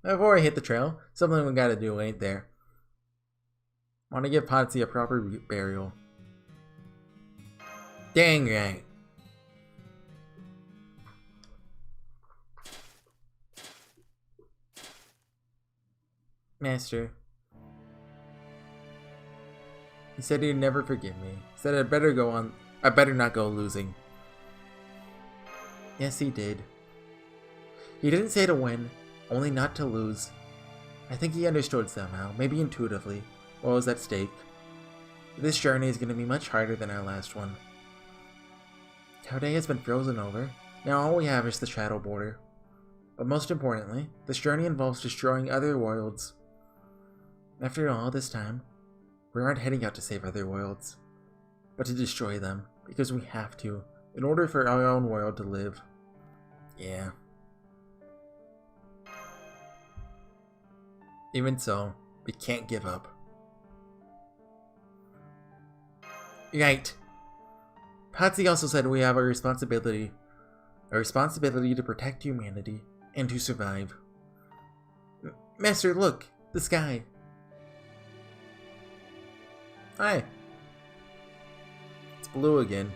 Speaker 1: Before I hit the trail, something we gotta do, ain't there? Want to give Potsy a proper burial. Dang right. Master. He said he'd never forgive me. He said I better not go losing. Yes, he did. He didn't say to win, only not to lose. I think he understood somehow, maybe intuitively, what was at stake. This journey is going to be much harder than our last one. Our day has been frozen over. Now all we have is the shadow border. But most importantly, this journey involves destroying other worlds. After all this time, we aren't heading out to save other worlds, but to destroy them, because we have to, in order for our own world to live. Yeah. Even so, we can't give up. Right. Patsy also said we have a responsibility to protect humanity and to survive. Master, look, the sky. Hi. It's blue again.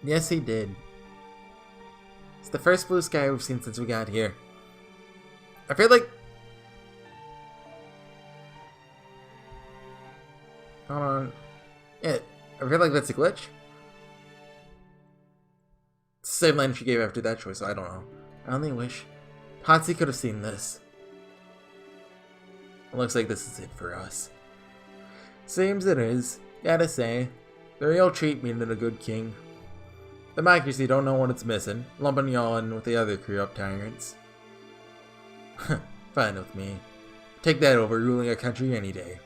Speaker 1: Yes, he did. It's the first blue sky we've seen since we got here. I feel like... Hold on. Yeah, I feel like that's a glitch. It's the same line she gave after that choice, so I don't know. I only wish Patsy could have seen this. It looks like this is it for us. Seems it is. Gotta say, the real treat being a good king. The Democracy don't know what it's missing, lumping y'all in with the other corrupt tyrants. Fine with me. Take that over ruling a country any day.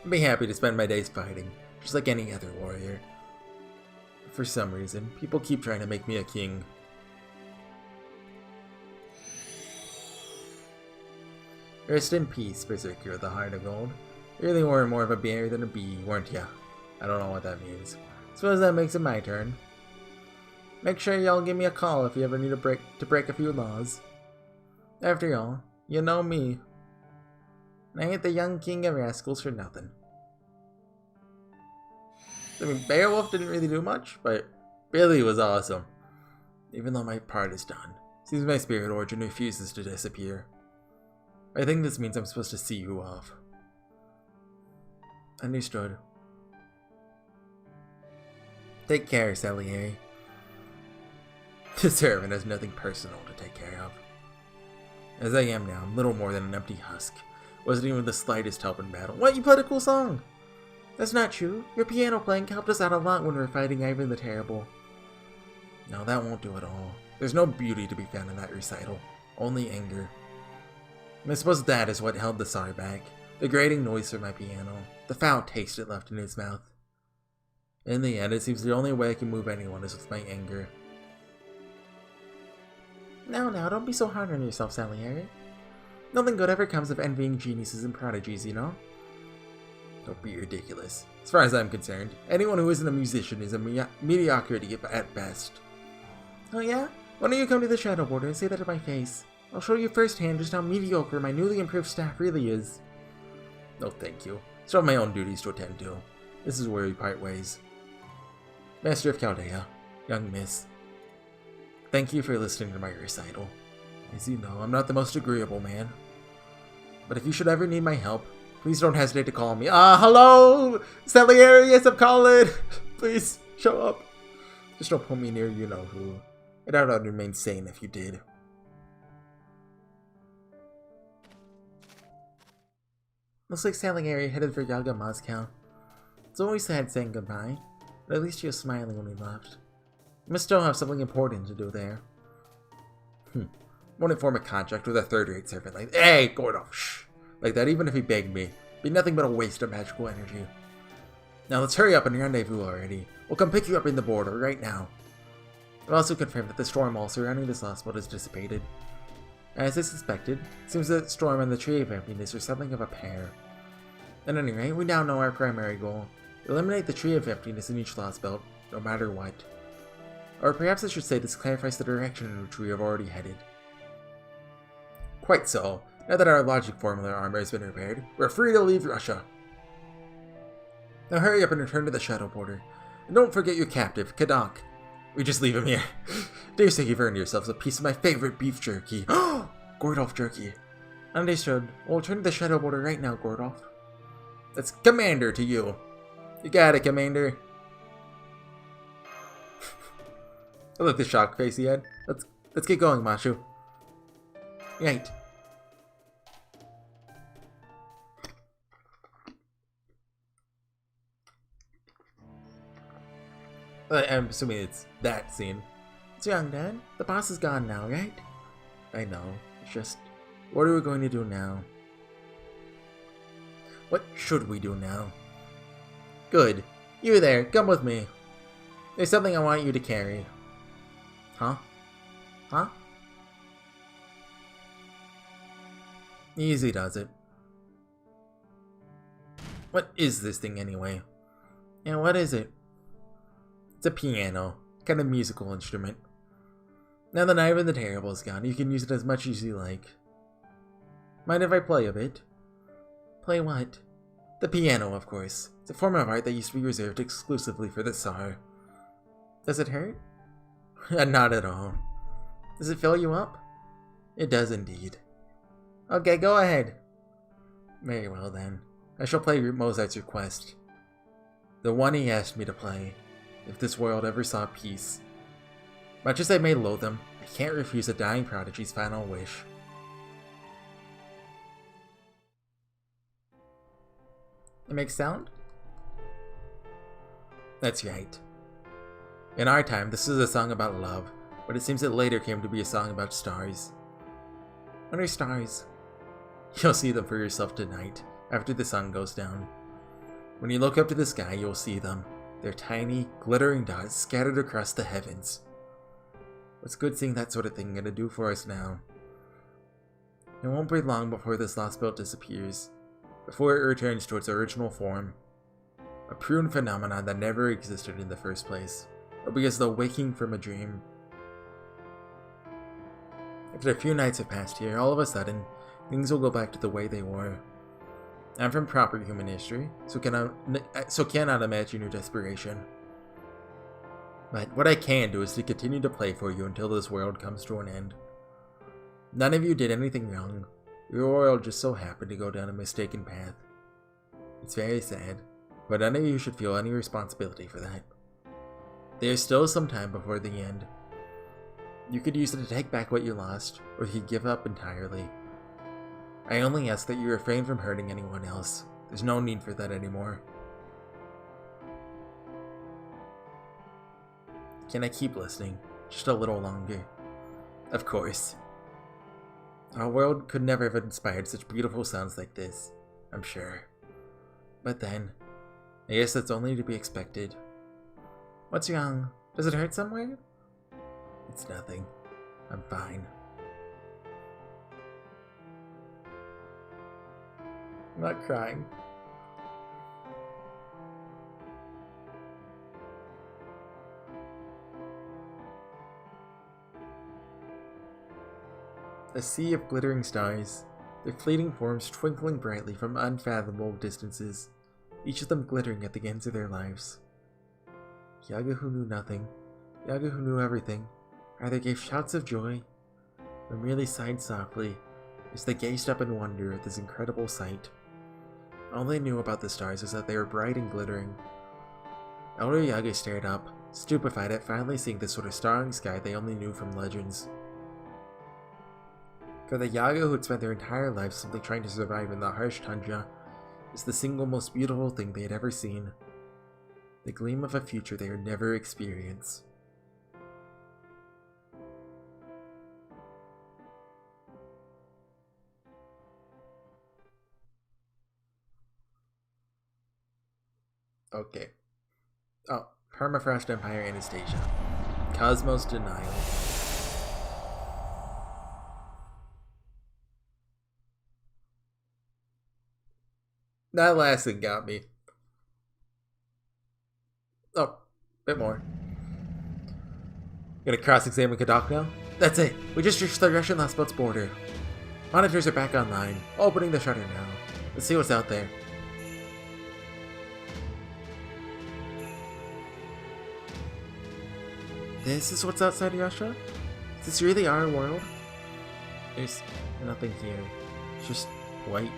Speaker 1: I'd be happy to spend my days fighting, just like any other warrior. For some reason, people keep trying to make me a king. Rest in peace, Berserker of the Heart of Gold. You really were more of a bear than a bee, weren't ya? I don't know what that means. Suppose that makes it my turn. Make sure y'all give me a call if you ever need to break a few laws. After all, you know me. I ain't the young king of rascals for nothing. I mean, Beowulf didn't really do much, but Billy was awesome. Even though my part is done. Seems my spirit origin refuses to disappear. I think this means I'm supposed to see you off. Understood. Take care, Salieri. This servant has nothing personal to take care of. As I am now, I'm little more than an empty husk. Wasn't even the slightest help in battle. What? You played a cool song! That's not true. Your piano playing helped us out a lot when we were fighting Ivan the Terrible. No, that won't do it all. There's no beauty to be found in that recital. Only anger. And I suppose that is what held the Tsar back. The grating noise from my piano. The foul taste it left in his mouth. In the end, it seems the only way I can move anyone is with my anger. Now, don't be so hard on yourself, Salieri. Nothing good ever comes of envying geniuses and prodigies, you know? Don't be ridiculous. As far as I'm concerned, anyone who isn't a musician is a mediocrity at best. Oh yeah? Why don't you come to the Shadow Border and say that to my face? I'll show you firsthand just how mediocre my newly improved staff really is. No, thank you. Still have my own duties to attend to. This is where we part ways. Master of Chaldea, young miss. Thank you for listening to my recital. As you know, I'm not the most agreeable man. But if you should ever need my help, please don't hesitate to call me. Hello! Salieri, yes, I'm calling! Please, show up. Just don't put me near you-know-who. I doubt I'd remain sane if you did. Looks like Salieri headed for Yaga Moscow. It's always sad saying goodbye, but at least he was smiling when he left. You must still have something important to do there. Won't form a contract with a third-rate servant like... Hey, Gordov, shh! Like that, even if he begged me. Be nothing but a waste of magical energy. Now let's hurry up and rendezvous already. We'll come pick you up in the border right now. I've also confirmed that the storm wall surrounding this lost boat has dissipated. As I suspected, it seems that Storm and the Tree of Emptiness are something of a pair. At any rate, we now know our primary goal. Eliminate the Tree of Emptiness in each lost belt, no matter what. Or perhaps I should say this clarifies the direction in which we have already headed. Quite so. Now that our logic formula armor has been repaired, we're free to leave Russia. Now hurry up and return to the Shadow Border. And don't forget your captive, Kadak. We just leave him here. Dare say you've earned yourselves a piece of my favorite beef jerky. Gordolf jerky. Understood. We'll return to the Shadow Border right now, Gordolf. That's Commander to you. You got it, Commander. I like the shock face he had. Let's get going, Mashu. Right. I'm assuming it's that scene. It's young, Dad. The boss is gone now, right? I know. It's just, what are we going to do now? What should we do now? Good. You there, come with me. There's something I want you to carry. Huh? Huh? Easy does it. What is this thing anyway? Yeah, what is it? It's a piano. Kind of musical instrument. Now that Ivan the Terrible is gone, you can use it as much as you like. Mind if I play a bit? Play what? The piano, of course. It's a form of art that used to be reserved exclusively for the Tsar. Does it hurt? Not at all. Does it fill you up? It does indeed. Okay, go ahead. Very well then. I shall play Mozart's request. The one he asked me to play, if this world ever saw peace. Much as I may loathe him, I can't refuse a dying prodigy's final wish. It makes sound? That's right. In our time, this is a song about love, but it seems it later came to be a song about stars. What are stars? You'll see them for yourself tonight, after the sun goes down. When you look up to the sky, you'll see them. They're tiny, glittering dots scattered across the heavens. What's good seeing that sort of thing gonna do for us now? It won't be long before this lost belt disappears, before it returns to its original form. A prune phenomenon that never existed in the first place. It'll be as though waking from a dream. After a few nights have passed here, all of a sudden, things will go back to the way they were. I'm from proper human history, so cannot imagine your desperation. But what I can do is to continue to play for you until this world comes to an end. None of you did anything wrong. Your world just so happened to go down a mistaken path. It's very sad, but none of you should feel any responsibility for that. There's still some time before the end. You could use it to take back what you lost, or you could give up entirely. I only ask that you refrain from hurting anyone else. There's no need for that anymore. Can I keep listening? Just a little longer. Of course. Our world could never have inspired such beautiful sounds like this, I'm sure. But then, I guess that's only to be expected. What's wrong? Does it hurt somewhere? It's nothing. I'm fine. I'm not crying. A sea of glittering stars, their fleeting forms twinkling brightly from unfathomable distances, each of them glittering at the ends of their lives. Yaga who knew nothing, Yaga who knew everything, either gave shouts of joy, or merely sighed softly as they gazed up in wonder at this incredible sight. All they knew about the stars was that they were bright and glittering. Elder Yaga stared up, stupefied at finally seeing the sort of starry sky they only knew from legends. For the Yaga who had spent their entire lives simply trying to survive in the harsh tundra, is the single most beautiful thing they had ever seen. The gleam of a future they would never experience. Okay. Oh, Permafrost Empire Anastasia. Cosmos Denial. That last thing got me. Oh, bit more. Gonna cross-examine Kadok now? That's it. We just reached the Russian last boat's border. Monitors are back online. Opening the shutter now. Let's see what's out there. This is what's outside Russia? Is this really our world? There's nothing here. It's just white.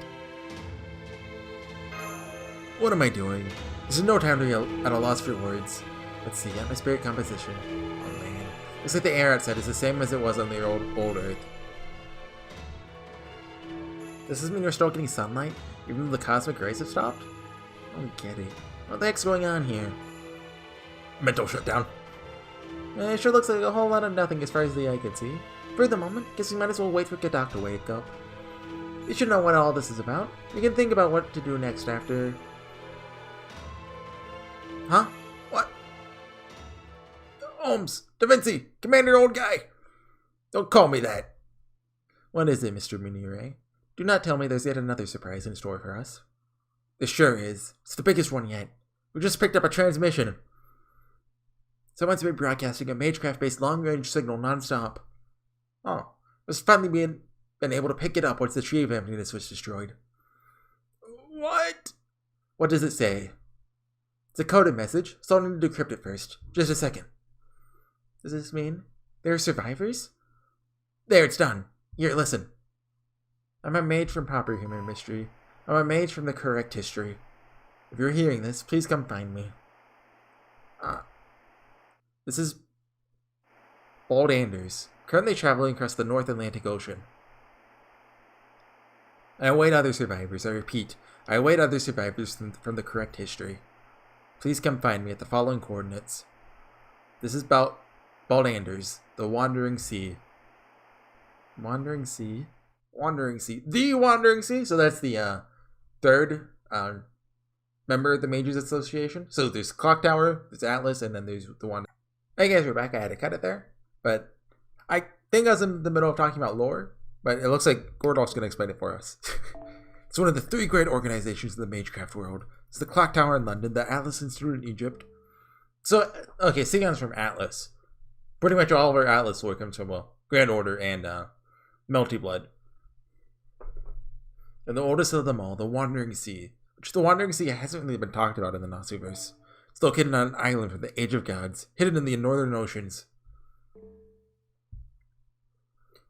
Speaker 1: What am I doing? There's no time to be at a loss for words. Let's see, atmospheric composition. Oh man. Looks like the air outside is the same as it was on the old Earth. Does this mean we're still getting sunlight? Even though the cosmic rays have stopped? I don't get it. What the heck's going on here? mental shutdown. It sure looks like a whole lot of nothing as far as the eye can see. For the moment, guess we might as well wait for Gadok to wake up. You should know what all this is about. You can think about what to do next after... Huh? What? Holmes! Da Vinci! Commander Old Guy! Don't call me that! What is it, Mr. Munire? Do not tell me there's yet another surprise in store for us. There sure is. It's the biggest one yet. We just picked up a transmission. Someone's been broadcasting a Magecraft-based long-range signal non-stop. Oh, it's finally been able to pick it up once the Tree of Emptiness was destroyed. What? What does it say? It's a coded message, so I'll need to decrypt it first. Just a second. Does this mean there are survivors? There, it's done. Here, listen. I'm a mage from proper human mystery. I'm a mage from the correct history. If you're hearing this, please come find me. This is Bald Anders, currently traveling across the North Atlantic Ocean. I await other survivors. I repeat, I await other survivors from the correct history. Please come find me at the following coordinates. This is Bald Anders, the Wandering Sea. Wandering Sea? Wandering Sea. The Wandering Sea? So that's the third member of the Mages Association. So there's Clock Tower, there's Atlas, and then there's the one. Hey guys, we're back. I had to cut it there. But I think I was in the middle of talking about lore. But it looks like Gordolf's going to explain it for us. It's one of the three great organizations in the Magecraft world. It's the Clock Tower in London, the Atlas Institute in Egypt. So, okay, Sion's from Atlas. Pretty much all of our Atlas lore comes from, well, Grand Order and Melty Blood. And the oldest of them all, the Wandering Sea. Which the Wandering Sea hasn't really been talked about in the Nasuverse. It's located on an island from the Age of Gods, hidden in the northern oceans.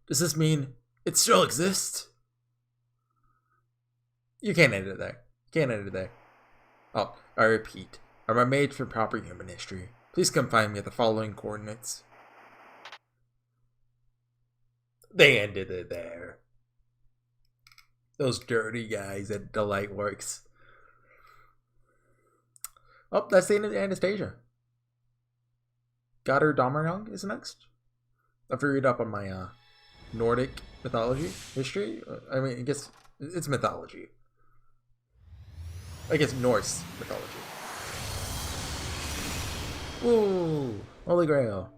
Speaker 1: Does this mean it still exists? You can't edit it there. You can't edit it there. Oh, I repeat. I'm a mage from proper human history. Please come find me at the following coordinates. They ended it there. Those dirty guys at Delightworks. Oh, that's the end of Anastasia. Goddard Domerang is next. I've read up on my Nordic mythology history. I mean, I guess it's mythology. I guess Norse mythology. Ooh, Holy Grail.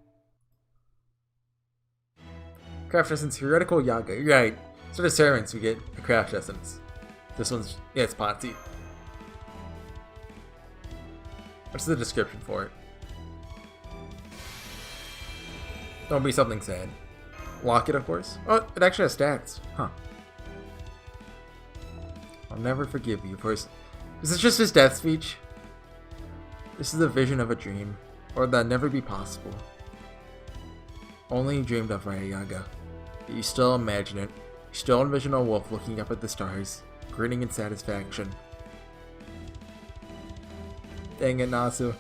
Speaker 1: Craft Essence Heretical Yaga. You're right. Instead of servants, we get a Craft Essence. This one's, yeah, it's Potsy. What's the description for it? Don't be something sad. Lock it, of course. Oh, it actually has stats. Huh. I'll never forgive you for his... Is this just his death speech? This is a vision of a dream, or that never be possible. Only you dreamed of, right, Yaga? But you still imagine it. You still envision a wolf looking up at the stars, grinning in satisfaction. Dang it, Nasu.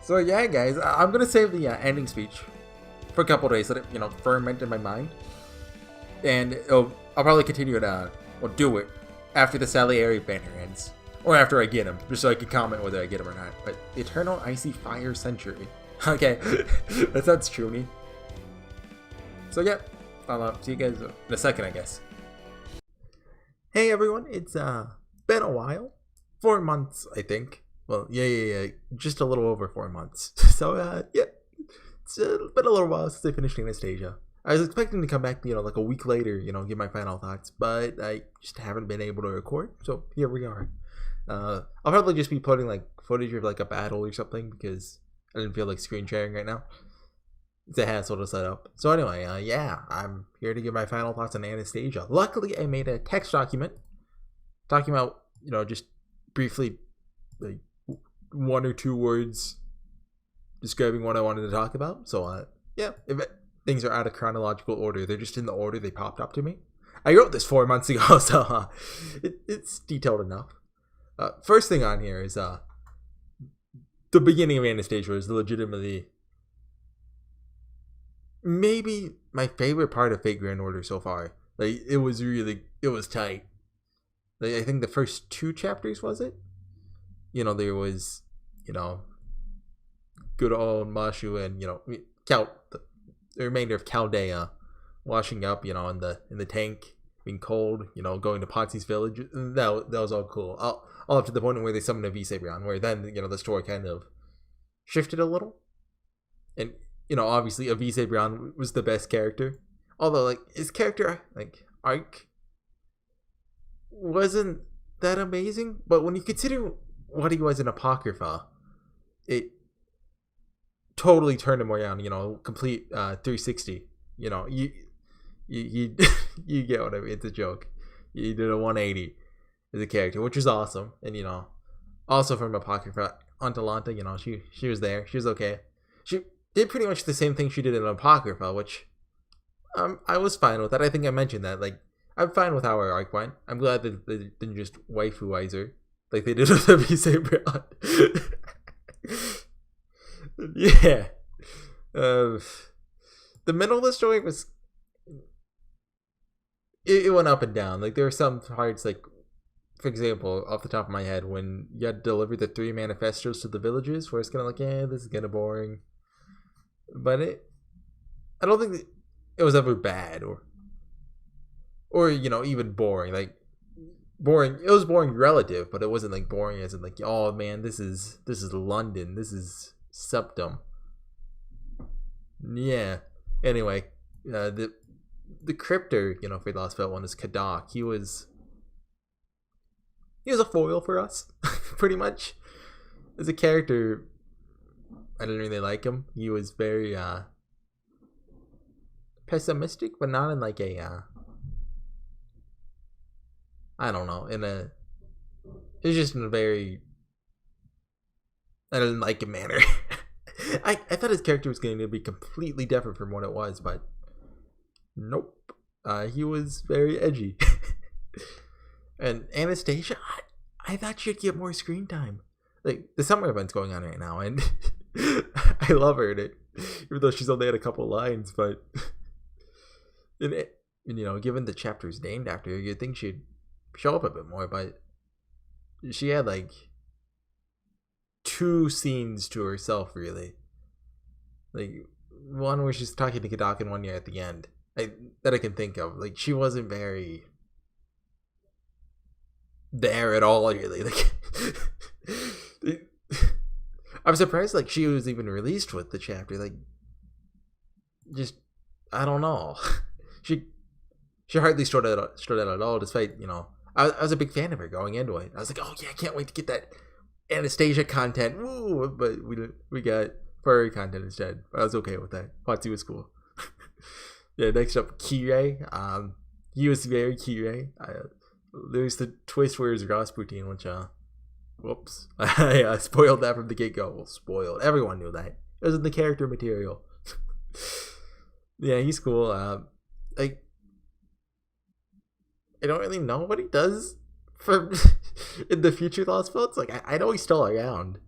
Speaker 1: So yeah, guys, I'm gonna save the ending speech for a couple days, let it, ferment in my mind, and I'll probably continue to, do it after the Salieri banner ends, or after I get him, just so I can comment whether I get him or not. But the Eternal Icy Fire Century. Okay, that sounds truly. So yeah, I'll see you guys in a second, I guess. Hey everyone, it's been a while. 4 months, I think. Well, yeah, just a little over 4 months. So yeah, it's been a little while since I finished Anastasia. I was expecting to come back, like a week later, give my final thoughts, but I just haven't been able to record. So here we are. I'll probably just be putting like footage of like a battle or something because I didn't feel like screen sharing right now. It's a hassle to set up. So anyway, yeah, I'm here to give my final thoughts on Anastasia. Luckily, I made a text document talking about, just briefly, like 1 or 2 words describing what I wanted to talk about. So yeah, if things are out of chronological order, they're just in the order they popped up to me. I wrote this 4 months ago, so it's detailed enough. First thing on here is the beginning of Anastasia is legitimately maybe my favorite part of Fate Grand Order so far. Like, it was tight. Like, I think the first 2 chapters, was it? There was good old Mashu and the remainder of Chaldea washing up, in the tank, being cold, going to Potsy's village. That was all cool. All up to the point where they summoned a Visebrion, where then the story kind of shifted a little, and obviously a Visebrion was the best character, although his character arc wasn't that amazing. But when you consider what he was in Apocrypha, it totally turned him around. Complete 360. You you get what I mean. It's a joke. He did a 180 as a character, which is awesome. And also from Apocrypha, Atalanta, she was there. She was okay. She did pretty much the same thing she did in Apocrypha, which I was fine with that. I think I mentioned that. I'm fine with how her arc went. I'm glad that they didn't just waifuize her like they did with the Visebrion. Yeah. The middle of the story was... It went up and down. There were some parts, for example, off the top of my head, when you had to deliver the 3 manifestos to the villages, where it's kind of this is kind of boring. But I don't think it was ever bad or even boring. Boring. It was boring relative, but it wasn't boring as in oh man, this is London, this is Septum. Yeah. Anyway, the cryptor, for the last one is Kadak. He was a foil for us, pretty much. As a character, I didn't really like him. He was very pessimistic, but not in a I don't know, it was just in a very I didn't like him manner. I thought his character was going to be completely different from what it was, but nope. He was very edgy. And Anastasia, I thought she'd get more screen time. The summer event's going on right now, and I love her in it, even though she's only had a couple lines. But given the chapter's named after her, you'd think she'd show up a bit more. But she had 2 scenes to herself, really. One where she's talking to Kadak and one year at the end. That I can think of. She wasn't very there at all, really. I'm surprised she was even released with the chapter. Just I don't know. She hardly stood out at all, despite I was a big fan of her going into it. I was oh yeah, I can't wait to get that Anastasia content. Woo! But we got furry content instead. I was okay with that. Potsy was cool. Yeah, next up, Kirei. He was very Kirei. There's the twist where it's Rasputin, which whoops. I spoiled that from the get-go. Well, spoiled. Everyone knew that. It was in the character material. Yeah, he's cool. I don't really know what he does for in the future Lost Boats. I know he's still around.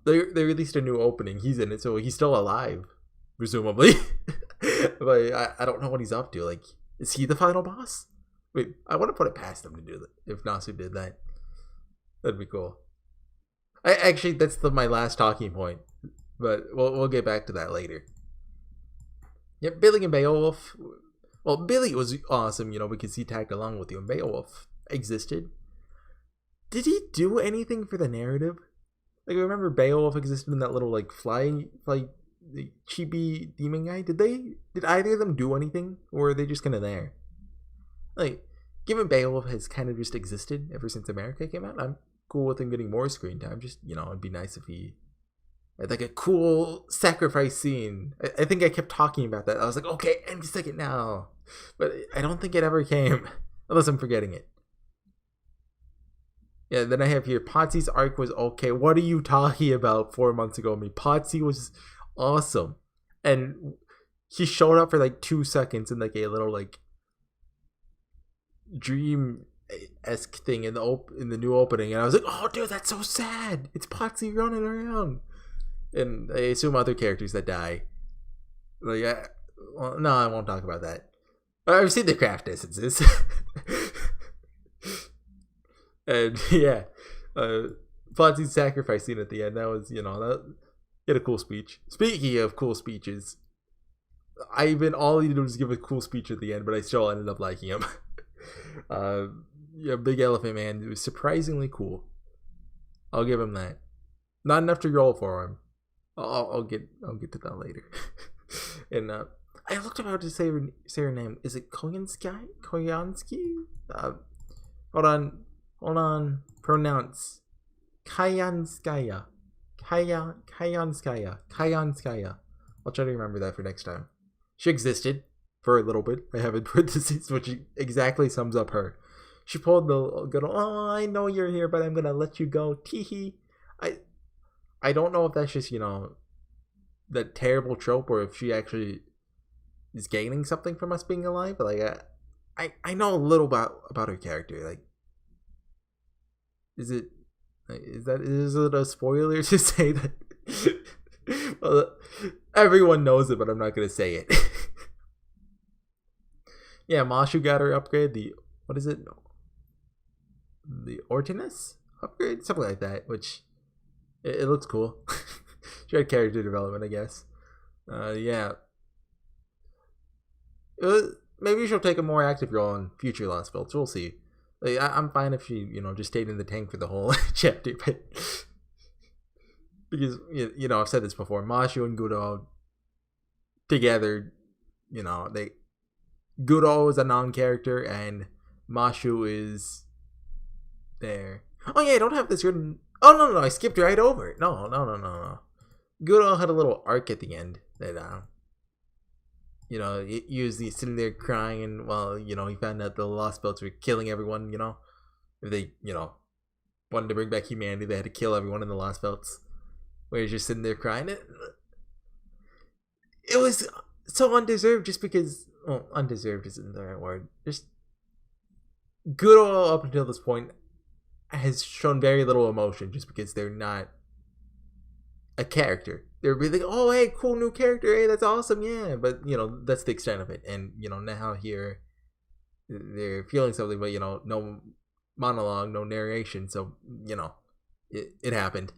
Speaker 1: They released a new opening. He's in it, so he's still alive, presumably. But I don't know what he's up to. Is he the final boss? Wait, I want to put it past him to do that. If Nasu did that, that'd be cool. Actually, that's my last talking point. But we'll get back to that later. Yep, Billy and Beowulf. Well, Billy was awesome, because he tagged along with you, and Beowulf existed. Did he do anything for the narrative? I remember Beowulf existed in that little flying the chibi demon guy. Did either of them do anything, or are they just kind of there? Given Beowulf has kind of just existed ever since America came out, I'm cool with him getting more screen time. Just it'd be nice if he had a cool sacrifice scene. I think I kept talking about that. I was okay, any second now, but I don't think it ever came, unless I'm forgetting it. Yeah, then I have here, Potsy's arc was okay. What are you talking about 4 months ago? Potsy was awesome. And he showed up for 2 seconds in a little dream-esque thing in the new opening. And I was oh dude, that's so sad. It's Potsy running around. And I assume other characters that die. Well, no, I won't talk about that. I've seen the craft essences. And yeah, Fozzie's sacrifice scene at the end, that was, that he had a cool speech. Speaking of cool speeches, all he did was give a cool speech at the end, but I still ended up liking him. Big Elephant Man, it was surprisingly cool. I'll give him that. Not enough to roll for him. I'll get to that later. And I looked up how to say her name. Is it Koyansky? Hold on. Pronounce Kayanskaya. Kayanskaya. I'll try to remember that for next time. She existed for a little bit. I have in parentheses, which exactly sums up her. She pulled the good old, oh, I know you're here, but I'm gonna let you go. Teehee. I don't know if that's just, that terrible trope, or if she actually is gaining something from us being alive. But I know a little about her character. Like, is it a spoiler to say that? Well, everyone knows it, but I'm not gonna say it. Yeah, Mashu got her upgrade. What is it? The Ortinus upgrade, something like that. Which it looks cool. She had character development, I guess. Yeah. Maybe she'll take a more active role in future Lost Belts. We'll see. Like, I'm fine if she, just stayed in the tank for the whole chapter, but because I've said this before, Mashu and Gudo together, Gudo is a non-character and Mashu is there. Oh yeah, I don't have this written. Oh no, I skipped right over it. No. Gudo had a little arc at the end that he was sitting there crying, and he found out the Lost Belts were killing everyone. If they wanted to bring back humanity, they had to kill everyone in the Lost Belts. Where he's just sitting there crying. It was so undeserved, just because. Well, undeserved isn't the right word. Just Gudo up until this point has shown very little emotion, just because they're not a character. They're really, oh hey, cool new character, hey, that's awesome, yeah. But that's the extent of it. And now here they're feeling something, but no monologue, no narration. So it happened.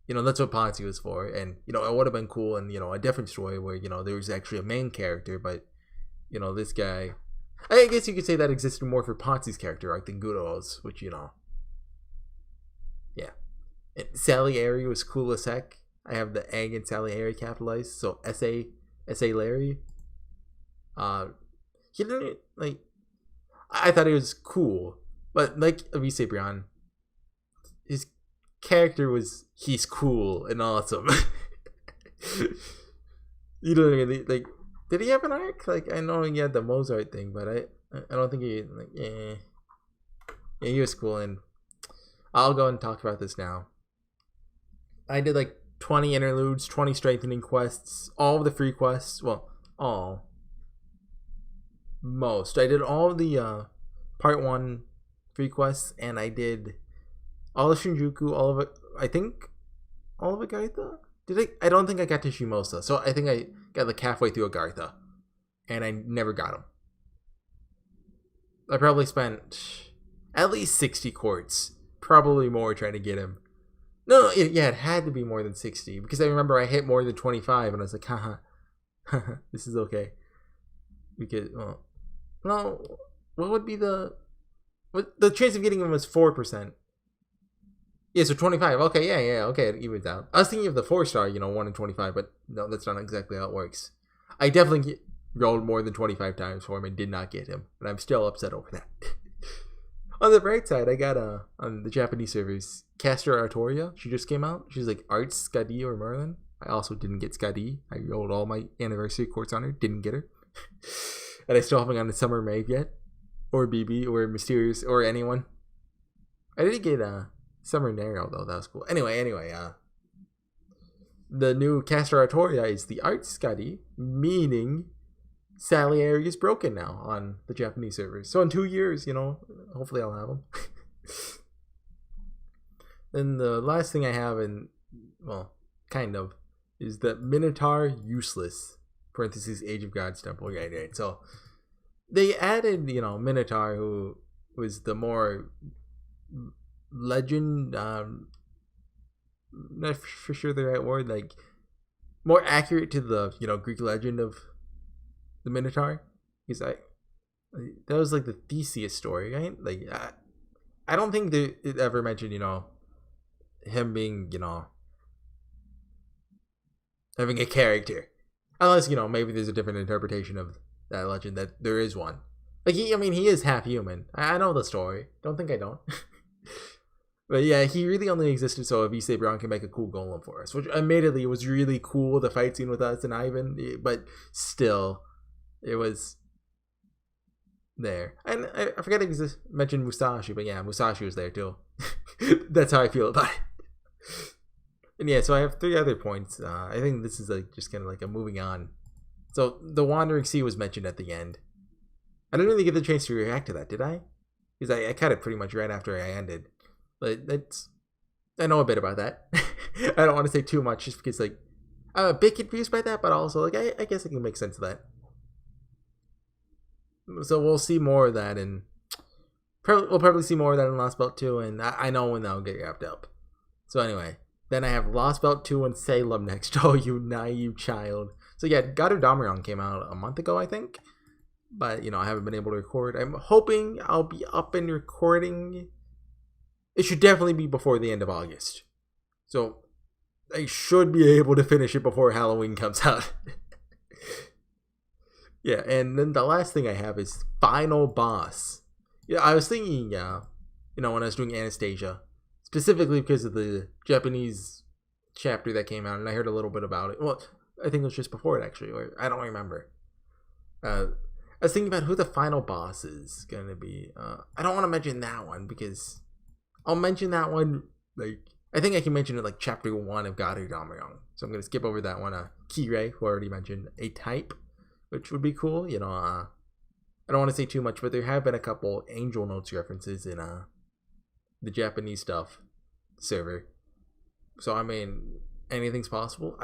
Speaker 1: That's what Ponzi was for. And it would have been cool in a different story where there was actually a main character, but this guy, I guess you could say that existed more for Ponzi's character arc than Gudo's, which yeah. And Sally Airy was cool as heck. I have the egg and Sally Airy capitalized, so S.A. Larry. He didn't, I thought he was cool, but like Avise Brian, his character was, he's cool and awesome. You don't really, did he have an arc? I know he had the Mozart thing, but I don't think he, yeah, he was cool. And I'll go and talk about this now. I did 20 interludes, 20 strengthening quests, all of the free quests. Well, most. I did all of the part 1 free quests, and I did all of Shinjuku, all of it. I think all of Agartha. I don't think I got to Shimosa, so I think I got halfway through Agartha, and I never got him. I probably spent at least 60 quartz, probably more, trying to get him. No, it had to be more than 60, because I remember I hit more than 25, and I was like, haha, this is okay. Because, no, what would be the chance of getting him was 4%. Yeah, so 25. Okay, yeah, okay, it evens out. I was thinking of the 4-star, 1 in 25, but no, that's not exactly how it works. I definitely rolled more than 25 times for him and did not get him, and I'm still upset over that. On the bright side, I got on the Japanese servers, Castor Artoria. She just came out. She's like Arts, Skadi, or Merlin. I also didn't get Skadi. I rolled all my anniversary quartz on her. Didn't get her. And I still haven't gotten Summer Maeve yet. Or BB, or Mysterious, or anyone. I did get Summer Nero, though. That was cool. Anyway, the new Castor Artoria is the Arts, Skadi, meaning Sally Airy is broken now on the Japanese servers. So in 2 years, hopefully I'll have them. Then the last thing I have, kind of, is the Minotaur Useless, parentheses, Age of Gods Temple. Right. So they added, Minotaur, who was the more, legend, not for sure the right word, like more accurate to the Greek legend of the Minotaur, because that was like the Theseus story, right? Like I don't think that it ever mentioned him being having a character, unless maybe there's a different interpretation of that legend that there is one. Like he is half human. I know the story. Don't think I don't. But yeah, he really only existed so Avise Brown can make a cool golem for us, which admittedly was really cool, the fight scene with us and Ivan, but still, it was there. And I forget if he mentioned Musashi, but yeah, Musashi was there too. That's how I feel about it. And yeah, so I have 3 other points. I think this is just kind of like a moving on. So the Wandering Sea was mentioned at the end. I didn't really get the chance to react to that, did I? Because I cut it pretty much right after I ended. But I know a bit about that. I don't want to say too much just because I'm a bit confused by that, but also I guess I can make sense of that. So we'll see more of that, and we'll probably see more of that in Lost Belt 2, and I know when that'll get wrapped up. So anyway, then I have Lost Belt 2 and Salem next. Oh, you naive child. So yeah, God of Damaron came out a month ago, I think. But, I haven't been able to record. I'm hoping I'll be up and recording. It should definitely be before the end of August. So I should be able to finish it before Halloween comes out. Yeah, and then the last thing I have is Final Boss. Yeah, I was thinking, when I was doing Anastasia, specifically because of the Japanese chapter that came out, and I heard a little bit about it. Well, I think it was just before it, actually, or I don't remember. I was thinking about who the final boss is going to be. I don't want to mention that one, because I'll mention that one, I think I can mention it chapter 1 of God of Damaron. So I'm going to skip over that one. Kirei, who I already mentioned, a type, which would be cool. I don't want to say too much, but there have been a couple Angel Notes references in the Japanese stuff server. So, I mean, anything's possible.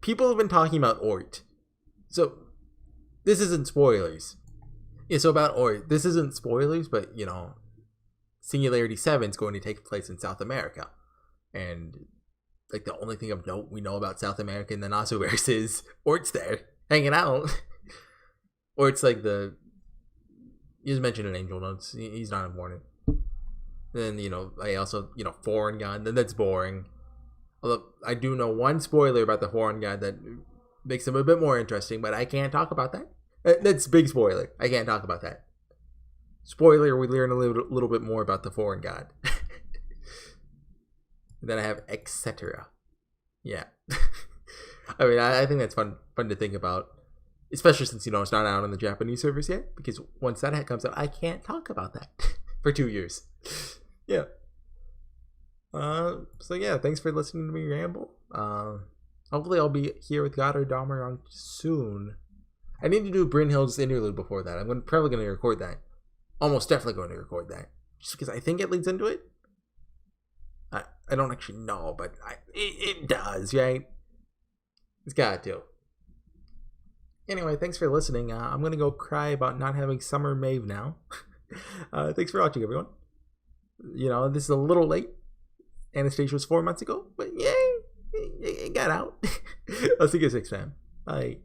Speaker 1: People have been talking about Ort. So, this isn't spoilers. Yeah, so about Ort, this isn't spoilers, but, Singularity 7 is going to take place in South America. And, the only thing of note we know about South America in the Nasuverse is Ort's there, hanging out. Ort's he was mentioned in Angel Notes. He's not important. Then, I also, Foreign God, then that's boring. Although, I do know one spoiler about the Foreign God that makes him a bit more interesting, but I can't talk about that. That's big spoiler. I can't talk about that. Spoiler, we learn a little bit more about the Foreign God. Then I have etc. Yeah. I mean, I think that's fun to think about. Especially since, it's not out on the Japanese servers yet. Because once that comes out, I can't talk about that for 2 years. Yeah. So yeah, thanks for listening to me ramble. Hopefully I'll be here with God of Damaron soon. I need to do Brynhild's interlude before that. I'm probably going to record that. Almost definitely going to record that. Just because I think it leads into it. I don't actually know, but it does, right? It's got to. Anyway, thanks for listening. I'm going to go cry about not having Summer Mave now. Thanks for watching, everyone. This is a little late. Anastasia was 4 months ago, but yay, it got out. I'll see you guys next time. Bye.